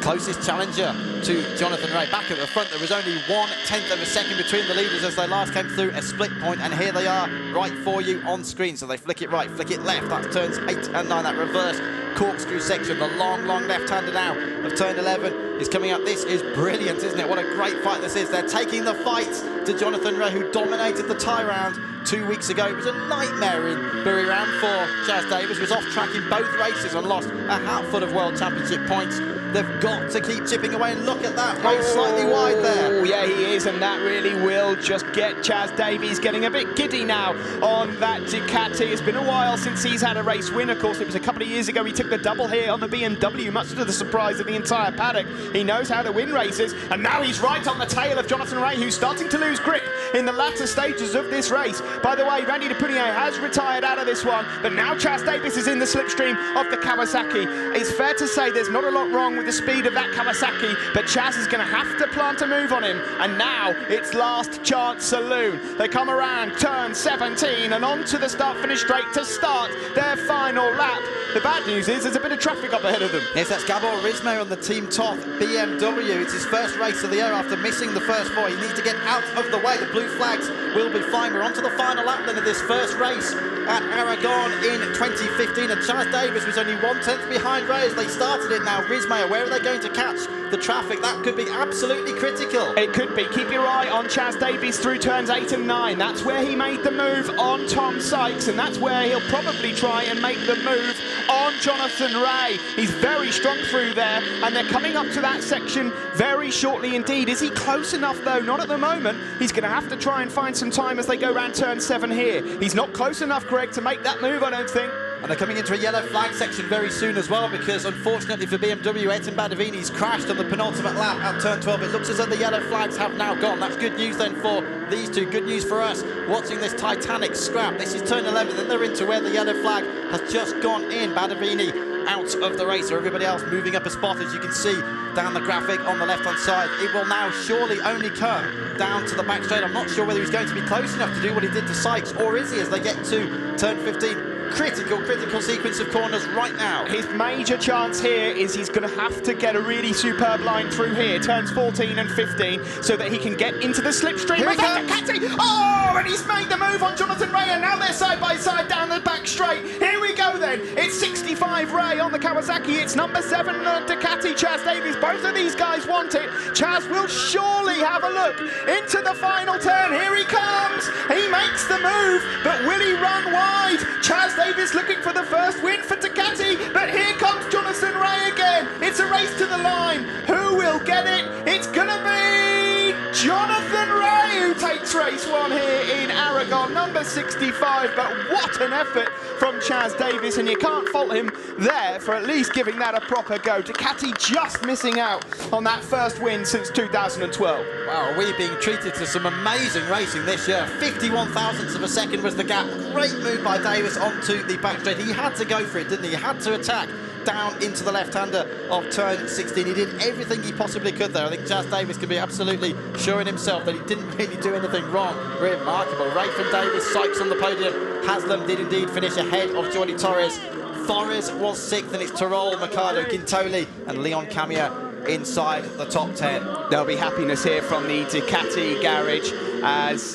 closest challenger to Jonathan Ray. Back at the front, there was only 1/10 of a second between the leaders as they last came through a split point, and here they are right for you on screen. So they flick it right, flick it left. That's turns 8 and 9, that reverse corkscrew section. The long left-hander now of Turn 11 is coming up. This is brilliant, isn't it? What a great fight this is. They're taking the fight to Jonathan Ray, who dominated the tie round 2 weeks ago. It was a nightmare in Bury round for Chaz Davies. Was off track in both races and lost a hatful of World Championship points. They've got to keep chipping away, and look at that, Ray slightly wide there.
Oh, yeah, he is, and that really will just get Chaz Davies getting a bit giddy now on that Ducati. It's been a while since he's had a race win. Of course, it was a couple of years ago he took the double here on the BMW, much to the surprise of the entire paddock. He knows how to win races, and now he's right on the tail of Jonathan Ray, who's starting to lose grip in the latter stages of this race. By the way, Randy de Punier has retired out of this one, but now Chaz Davies is in the slipstream of the Kawasaki. It's fair to say there's not a lot wrong with the speed of that Kawasaki, but Chaz is going to have to plant a move on him, and now it's last chance saloon. They come around Turn 17 and on to the start-finish straight to start their final lap. The bad news is there's a bit of traffic up ahead of them.
Yes, that's Gabor Rismo on the Team Top BMW. It's his first race of the year after missing the first 4. He needs to get out of the way. The blue flags will be fine. We're on to the final lap then of this first race at Aragon in 2015, and Chaz Davies was only 1/10 behind Ray as they started it now. Rismo, where are they going to catch the traffic? That could be absolutely critical.
It could be. Keep your eye on Chaz Davies through turns 8 and 9. That's where he made the move on Tom Sykes, and that's where he'll probably try and make the move on Jonathan Ray. He's very strong through there, and they're coming up to that section very shortly indeed. Is he close enough though? Not at the moment. He's going to have to try and find some time as they go around turn 7 here. He's not close enough, Greg, to make that move, I don't think.
And they're coming into a yellow flag section very soon as well, because unfortunately for BMW, Edson Badavini's crashed on the penultimate lap at turn 12. It looks as though the yellow flags have now gone. That's good news then for these two. Good news for us watching this titanic scrap. This is turn 11, then they're into where the yellow flag has just gone in. Badavini out of the race, or everybody else moving up a spot, as you can see down the graphic on the left-hand side. It will now surely only come down to the back straight. I'm not sure whether he's going to be close enough to do what he did to Sykes, or is he, as they get to turn 15. critical sequence of corners right now.
His major chance here is he's going to have to get a really superb line through here, turns 14 and 15, so that he can get into the slipstream.
Here he comes.
Oh, and he's made the move on Jonathan Ray, and now they're side by side down the back straight. Here we go then. It's 65 Ray on the Kawasaki. It's number 7 Ducati, Chaz Davies. Both of these guys want it. Chaz will surely have a look into the final turn. Here he comes. He makes the move, but will he run wide? Chaz Davies looking for the first win for Ducati, but here comes Jonathan Ray again. It's a race to the line. Who will get it? It's gonna be Jonathan Ray who takes race 1 here in Aragon, number 65. But what an effort from Chaz Davies, and you can't fault him there for at least giving that a proper go. Ducati just missing out on that first win since 2012.
Wow, we're being treated to some amazing racing this year. 51 thousandths of a second was the gap. Great move by Davies onto the back straight. He had to go for it, didn't he? He had to attack down into the left-hander of turn 16. He did everything he possibly could there. I think Chaz Davies can be absolutely sure in himself that he didn't really do anything wrong. Remarkable. Ray from Davies, Sykes on the podium. Haslam did indeed finish ahead of Jordi Torres. Forres was 6th, and it's Tirol, Mercado, Gintoli and Leon Camia inside the top 10.
There'll be happiness here from the Ducati garage, as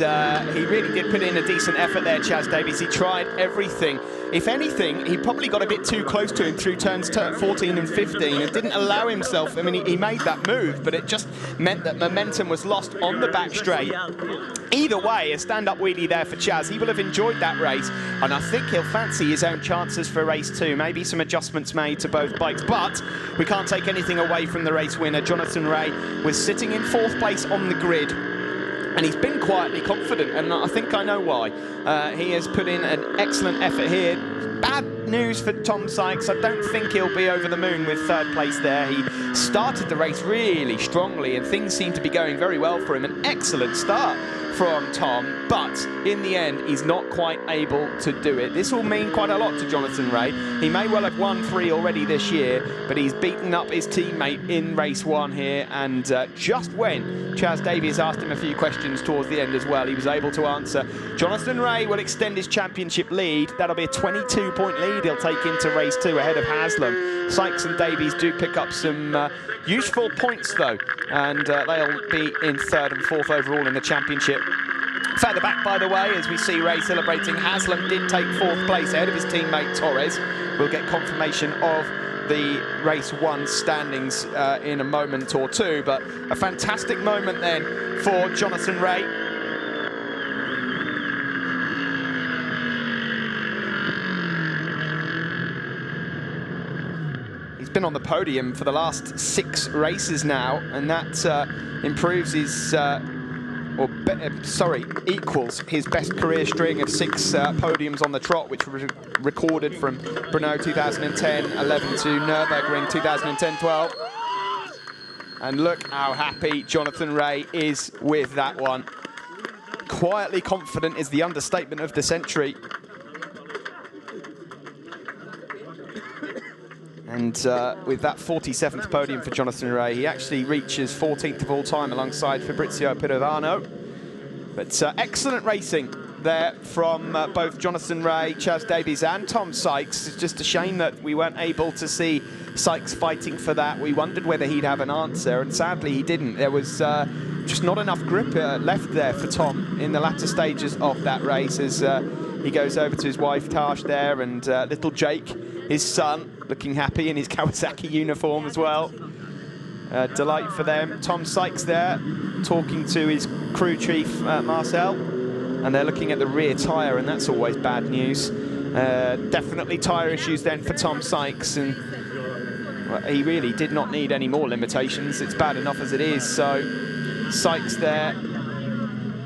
he really did put in a decent effort there, Chaz Davies. He tried everything. If anything, he probably got a bit too close to him through turns 14 and 15 and didn't allow himself. I mean, he made that move, but it just meant that momentum was lost on the back straight. Either way, a stand-up wheelie there for Chaz. He will have enjoyed that race, and I think he'll fancy his own chances for race 2. Maybe some adjustments made to both bikes, but we can't take anything away from the race winner. Jonathan Ray was sitting in 4th place on the grid, and he's been quietly confident, and I think I know why. He has put in an excellent effort here. Bad news for Tom Sykes. I don't think he'll be over the moon with 3rd place there. He started the race really strongly, and things seem to be going very well for him. An excellent start from Tom, but in the end, he's not quite able to do it. This will mean quite a lot to Jonathan Ray. He may well have won 3 already this year, but he's beaten up his teammate in race 1 here, and just when Chaz Davies asked him a few questions towards the end as well, he was able to answer. Jonathan Ray will extend his championship lead. That'll be a 22-point lead he'll take into race 2 ahead of Haslam. Sykes and Davies do pick up some useful points though, and they'll be in 3rd and 4th overall in the championship. Further back, by the way, as we see Ray celebrating, Haslam did take 4th place ahead of his teammate Torres. We'll get confirmation of the race 1 standings in a moment or two, but a fantastic moment then for Jonathan Ray. He's been on the podium for the last 6 races now, and that improves his equals his best career string of 6 podiums on the trot, which was recorded from Brno 2010-11 to Nürburgring 2010-12. And look how happy Jonathan Ray is with that one. Quietly confident is the understatement of the century. And with that 47th podium for Jonathan Ray, he actually reaches 14th of all time alongside Fabrizio Pirovano. But excellent racing there from both Jonathan Ray, Chaz Davies and Tom Sykes. It's just a shame that we weren't able to see Sykes fighting for that. We wondered whether he'd have an answer, and sadly he didn't. There was just not enough grip left there for Tom in the latter stages of that race, as he goes over to his wife Tash there, and little Jake, his son, looking happy in his Kawasaki uniform as well. Delight for them. Tom Sykes there talking to his crew chief Marcel, and they're looking at the rear tyre, and that's always bad news. Definitely tyre issues then for Tom Sykes, and well, he really did not need any more limitations. It's bad enough as it is. So Sykes there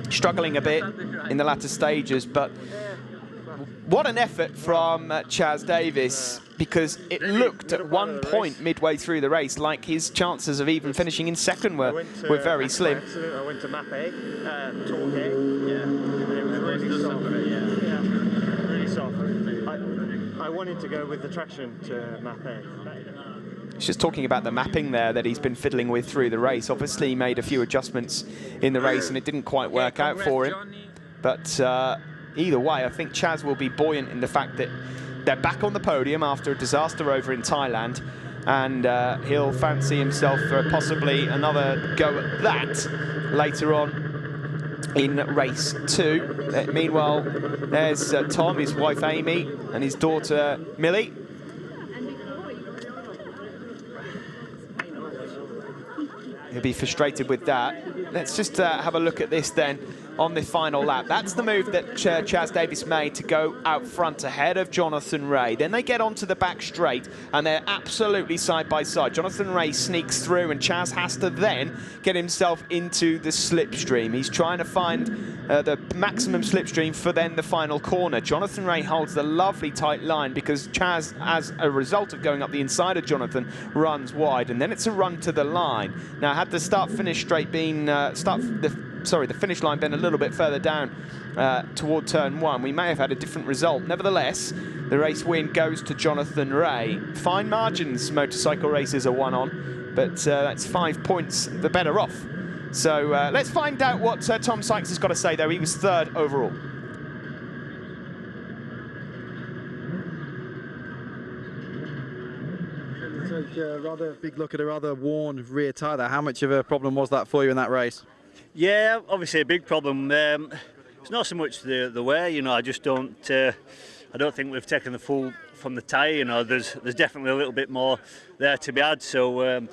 struggling a bit in the latter stages, but what an effort from Chaz Davies, because it looked at one point midway through the race like his chances of even finishing in 2nd were very slim.
I went to map A, talk A, yeah, and it was really soft. Yeah, really soft. I wanted to go with the traction to map A.
He's just talking about the mapping there that he's been fiddling with through the race. Obviously, he made a few adjustments in the race and it didn't quite work out for him. But either way, I think Chaz will be buoyant in the fact that they're back on the podium after a disaster over in Thailand, and he'll fancy himself for possibly another go at that later on in race 2. Meanwhile, there's Tom, his wife Amy, and his daughter Millie. He'll be frustrated with that. Let's just have a look at this then on the final lap. That's the move that Chaz Davies made to go out front ahead of Jonathan Rea. Then they get onto the back straight and they're absolutely side by side. Jonathan Rea sneaks through and Chaz has to then get himself into the slipstream. He's trying to find the maximum slipstream for then the final corner. Jonathan Rea holds the lovely tight line because Chaz, as a result of going up the inside of Jonathan, runs wide, and then it's a run to the line. Now, had the start-finish straight been the finish line been a little bit further down toward turn 1, we may have had a different result. Nevertheless, the race win goes to Jonathan Rea. Fine margins motorcycle races are won on, but that's 5 points the better off. So let's find out what Tom Sykes has got to say, though. He was 3rd overall.
Take a rather big look at a rather worn rear tyre there. How much of a problem was that for you in that race?
Yeah, obviously a big problem. It's not so much the wear, you know. I just don't. I don't think we've taken the full from the tyre. You know, there's definitely a little bit more there to be had. So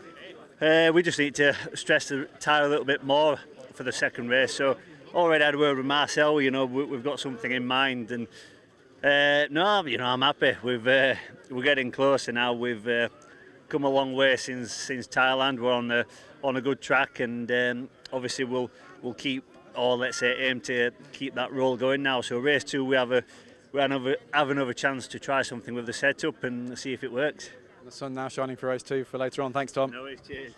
we just need to stress the tyre a little bit more for the second race. So already had a word with Marcel. You know, we've got something in mind, and no, you know, I'm happy. We're getting closer now. We've come a long way since Thailand. We're on a good track, and obviously we'll keep, or let's say aim to keep that roll going now. So race 2, we have another chance to try something with the setup and see if it works.
The sun now shining for race 2 for later on. Thanks, Tom.
No worries, cheers.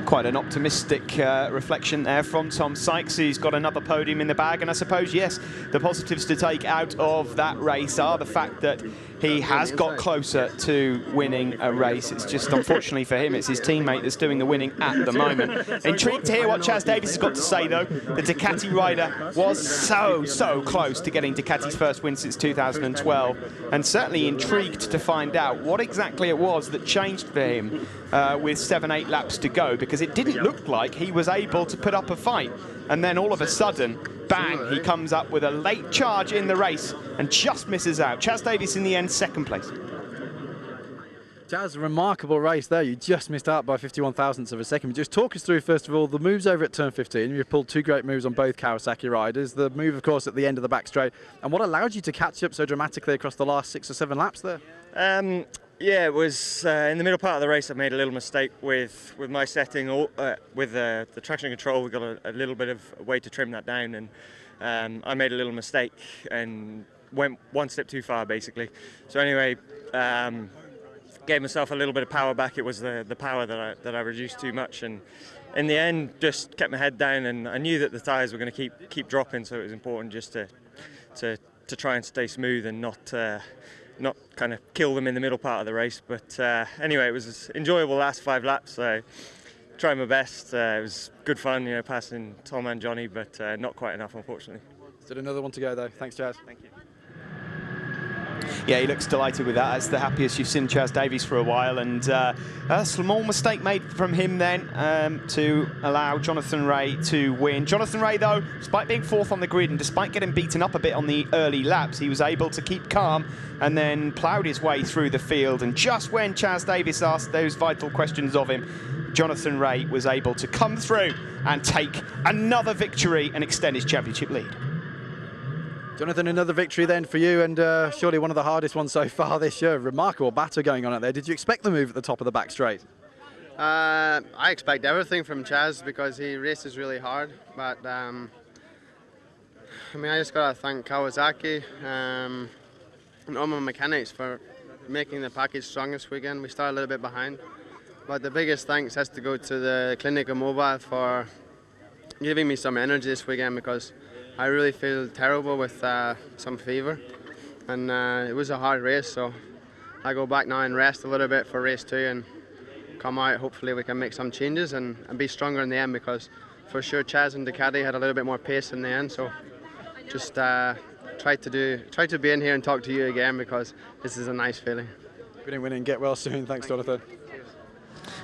Quite an optimistic reflection there from Tom Sykes, who's got another podium in the bag. And I suppose, yes, the positives to take out of that race are the fact that he has got closer to winning a race. It's just, unfortunately for him, it's his teammate that's doing the winning at the moment. Intrigued to hear what Chaz Davies has got to say, though. The Ducati rider was so close to getting Ducati's first win since 2012, and certainly intrigued to find out what exactly it was that changed for him with 7-8 laps to go, because it didn't look like he was able to put up a fight. And then all of a sudden, bang, he comes up with a late charge in the race and just misses out. Chaz Davies in the end, 2nd place.
Chaz, remarkable race there. You just missed out by 51 thousandths of a second. Just talk us through, first of all, the moves over at turn 15. You pulled 2 great moves on both Kawasaki riders. The move, of course, at the end of the back straight. And what allowed you to catch up so dramatically across the last 6 or 7 laps there?
Yeah, it was in the middle part of the race I made a little mistake with my setting. With the traction control, we got a little bit of way to trim that down, and I made a little mistake and went 1 step too far, basically. So anyway, gave myself a little bit of power back. It was the power that I reduced too much, and in the end just kept my head down, and I knew that the tyres were going to keep dropping, so it was important just to try and stay smooth and not kind of kill them in the middle part of the race. But anyway, it was an enjoyable last 5 laps. So tried my best. It was good fun, you know, passing Tom and Johnny, but not quite enough, unfortunately.
Still another one to go, though. Thanks, Chaz.
Thank you.
Yeah, he looks delighted with that. That's the happiest you've seen Chaz Davies for a while, and a small mistake made from him then to allow Jonathan Rea to win. Jonathan Rea, though, despite being 4th on the grid and despite getting beaten up a bit on the early laps, he was able to keep calm and then ploughed his way through the field. And just when Chaz Davies asked those vital questions of him, Jonathan Rea was able to come through and take another victory and extend his championship lead.
Jonathan, another victory then for you, and surely one of the hardest ones so far this year. Remarkable batter going on out there. Did you expect the move at the top of the back straight?
I expect everything from Chaz because he races really hard. But I mean, I just got to thank Kawasaki and all my mechanics for making the package strong this weekend. We started a little bit behind, but the biggest thanks has to go to the Clinical Mobile for giving me some energy this weekend, because I really feel terrible with some fever, and it was a hard race, so I go back now and rest a little bit for race 2 and come out. Hopefully we can make some changes and be stronger in the end, because for sure Chaz and Ducati had a little bit more pace in the end, so just try to be in here and talk to you again, because this is a nice feeling.
Brilliant win and get well soon. Thanks, Jonathan.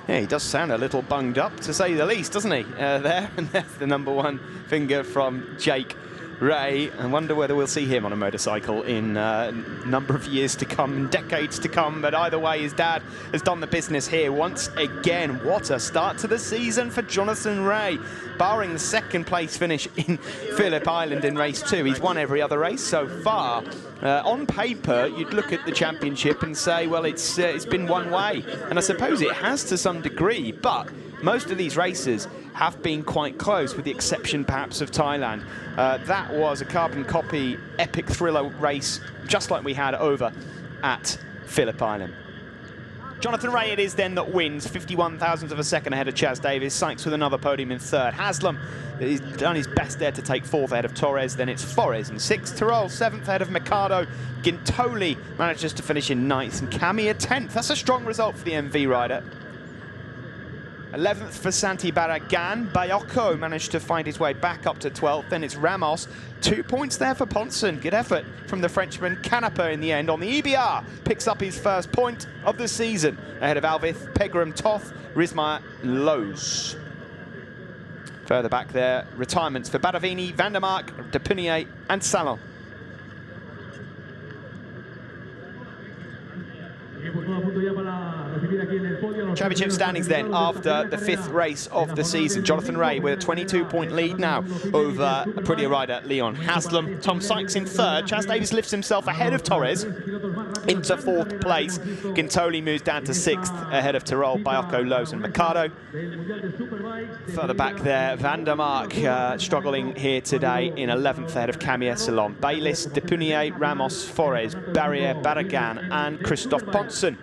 Yeah, he does sound a little bunged up, to say the least, doesn't he? There, and there's the #1 finger from Jake Ray. I wonder whether we'll see him on a motorcycle in a number of years to come, decades to come. But either way, his dad has done the business here once again. What a start to the season for Jonathan Ray. Barring the second place finish in Phillip Island in race 2, he's won every other race so far. On paper, you'd look at the championship and say, well, it's been one way. And I suppose it has to some degree, but most of these races have been quite close, with the exception perhaps of Thailand. That was a carbon copy epic thriller race, just like we had over at Phillip Island. Jonathan Ray it is then that wins, 51 thousandths of a second ahead of Chaz Davies. Sykes with another podium in 3rd. Haslam, he's done his best there to take 4th ahead of Torres. Then it's Forres in 6th. Tyrrell 7th ahead of Mikado. Gintoli manages to finish in 9th. And Camia 10th. That's a strong result for the MV rider. 11th for Santi Barragan. Bayoko managed to find his way back up to 12th. Then it's Ramos. 2 points there for Ponson. Good effort from the Frenchman. Canepa in the end on the EBR. Picks up his first point of the season. Ahead of Alvith, Pegram, Toth, Risma, Lowe's. Further back there, retirements for Badavini, Vandermark, De Punier and Salon. Championship standings then after the 5th race of the season. Jonathan Ray with a 22-point lead now over a prettier rider, Leon Haslam. Tom Sykes in 3rd. Chaz Davies lifts himself ahead of Torres into 4th place. Gintoli moves down to 6th ahead of Tyrrell, Bayoko, Lowe's and Mikado. Further back there, Vandermark struggling here today in 11th ahead of Camia Salon. Baylis, De Punier, Ramos, Forres, Barrier, Barragan and Christophe Ponson.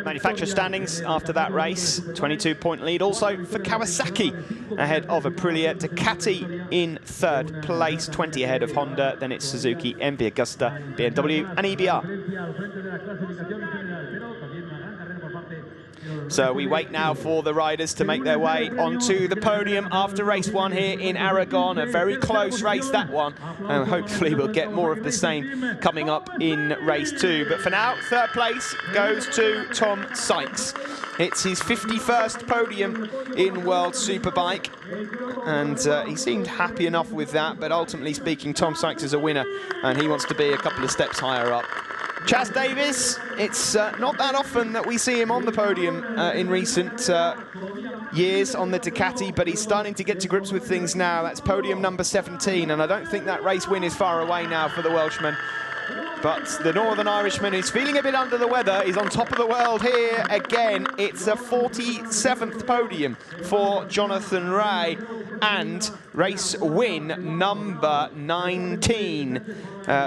Manufacturer standings after that race, 22-point lead also for Kawasaki ahead of Aprilia. Ducati in 3rd place, 20 ahead of Honda. Then it's Suzuki, MV Agusta, BMW and EBR. So we wait now for the riders to make their way onto the podium after race 1 here in Aragon. A very close race, that one. And hopefully we'll get more of the same coming up in race 2. But for now, 3rd place goes to Tom Sykes. It's his 51st podium in World Superbike. And he seemed happy enough with that. But ultimately speaking, Tom Sykes is a winner. And he wants to be a couple of steps higher up. Chaz Davies, it's not that often that we see him on the podium in recent years on the Ducati, but he's starting to get to grips with things now. That's podium number 17, and I don't think that race win is far away now for the Welshman. But the Northern Irishman is feeling a bit under the weather. He's on top of the world here again. It's a 47th podium for Jonathan Ray and race win number 19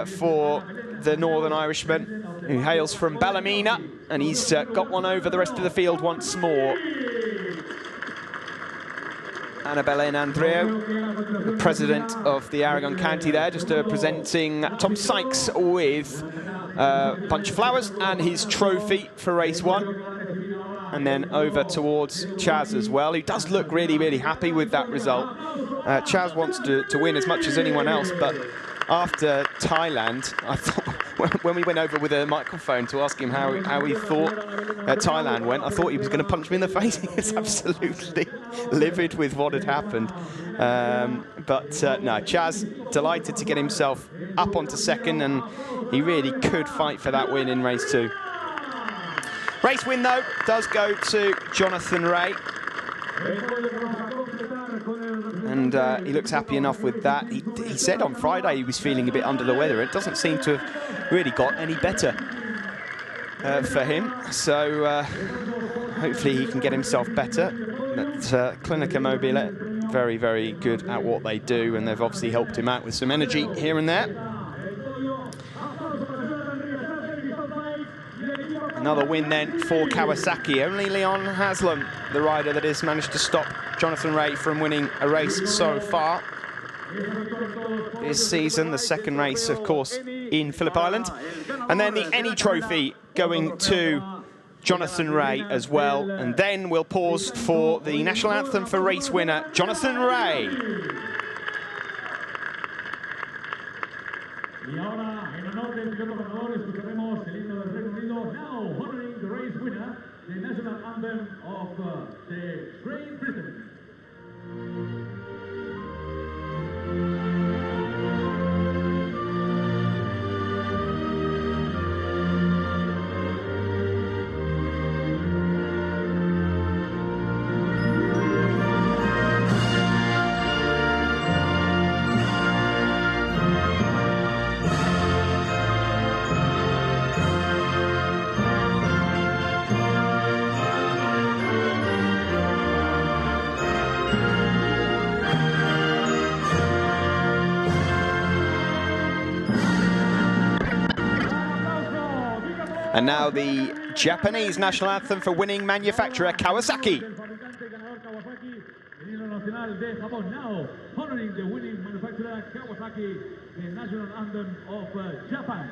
for the Northern Irishman, who hails from Ballymena, and he's got one over the rest of the field once more. Annabelle Andreu, the president of the Aragon County there, just presenting Tom Sykes with a bunch of flowers and his trophy for race 1. And then over towards Chaz as well, who does look really, really happy with that result. Chaz wants to win as much as anyone else, but after Thailand, I thought, when we went over with a microphone to ask him how he thought Thailand went, I thought he was going to punch me in the face. He was absolutely livid with what had happened. But no, Chaz delighted to get himself up onto 2nd, and he really could fight for that win in race 2. Race win, though, does go to Jonathan Ray. And he looks happy enough with that. He said on Friday he was feeling a bit under the weather. It doesn't seem to have really got any better for him. So hopefully he can get himself better. But Clinica Mobile, very, very good at what they do, and they've obviously helped him out with some energy here and there. Another win then for Kawasaki. Only Leon Haslam, the rider that has managed to stop Jonathan Ray from winning a race so far this season. The 2nd race, of course, in Phillip Island. And then the Any Trophy going to Jonathan Ray as well. And then we'll pause for the national anthem for race winner, Jonathan Ray.
Y ahora, en honor del piloto ganador, escucharemos el himno del Reino Unido, now honoring the race winner, the national anthem of the Great Britain.
And now the Japanese national anthem for winning manufacturer Kawasaki.
Now honoring the winning manufacturer Kawasaki, the national anthem of Japan.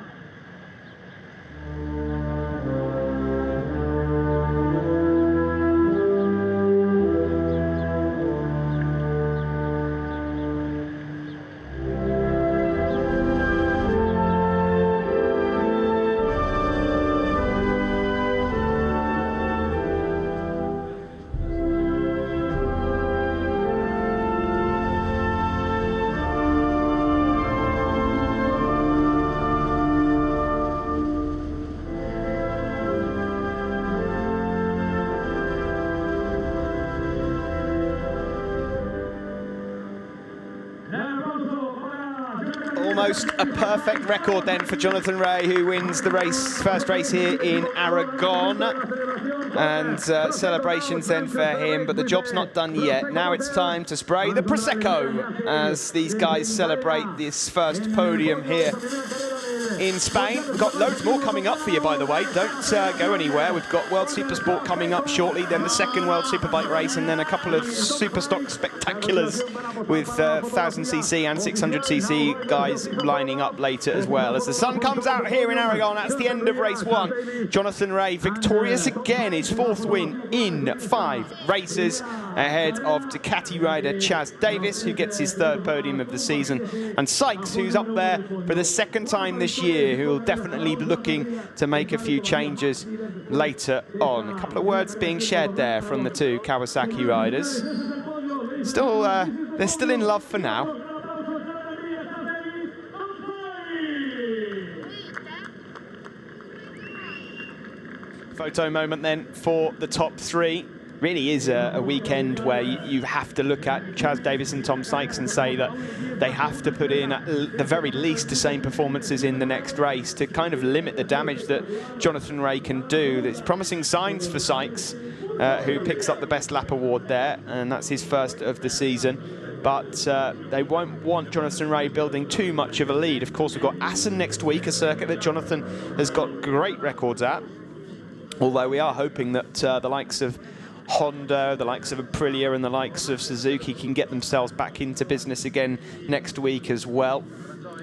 Almost a perfect record then for Jonathan Ray, who wins the first race here in Aragon. And celebrations then for him, but the job's not done yet. Now it's time to spray the Prosecco as these guys celebrate this first podium here in Spain. We've got loads more coming up for you, by the way. Don't go anywhere. We've got World Supersport coming up shortly, then the second World Superbike race, and then a couple of Superstock spectaculars with 1000cc and 600cc guys lining up later as well. As the sun comes out here in Aragon, that's the end of race one. Jonathan Ray victorious again, his fourth win in 5 races, ahead of Ducati rider Chaz Davies, who gets his third podium of the season, and Sykes, who's up there for the second time this year, who will definitely be looking to make a few changes later on. A couple of words being shared there from the two Kawasaki riders. Still, they're still in love for now. Photo moment then for the top 3. Really is a weekend where you have to look at Chaz Davies and Tom Sykes and say that they have to put in at the very least the same performances in the next race to kind of limit the damage that Jonathan Ray can do. There's promising signs for Sykes, who picks up the best lap award there, and that's his first of the season. But they won't want Jonathan Ray building too much of a lead. Of course, we've got Assen next week, a circuit that Jonathan has got great records at. Although we are hoping that the likes of Honda, the likes of Aprilia and the likes of Suzuki can get themselves back into business again next week as well.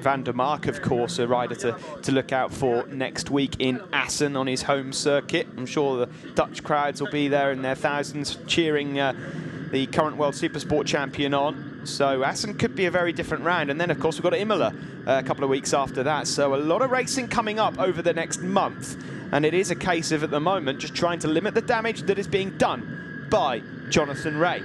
Van der Mark, of course, a rider to look out for next week in Assen on his home circuit. I'm sure the Dutch crowds will be there in their thousands cheering the current World Supersport champion on. So Assen could be a very different round. And then, of course, we've got Imola a couple of weeks after that. So a lot of racing coming up over the next month. And it is a case of, at the moment, just trying to limit the damage that is being done by Jonathan Ray.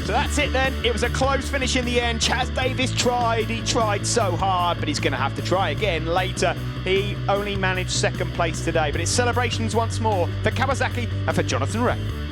So that's it then. It was a close finish in the end. Chaz Davies tried. He tried so hard, but he's going to have to try again later. He only managed second place today, but it's celebrations once more for Kawasaki and for Jonathan Ray.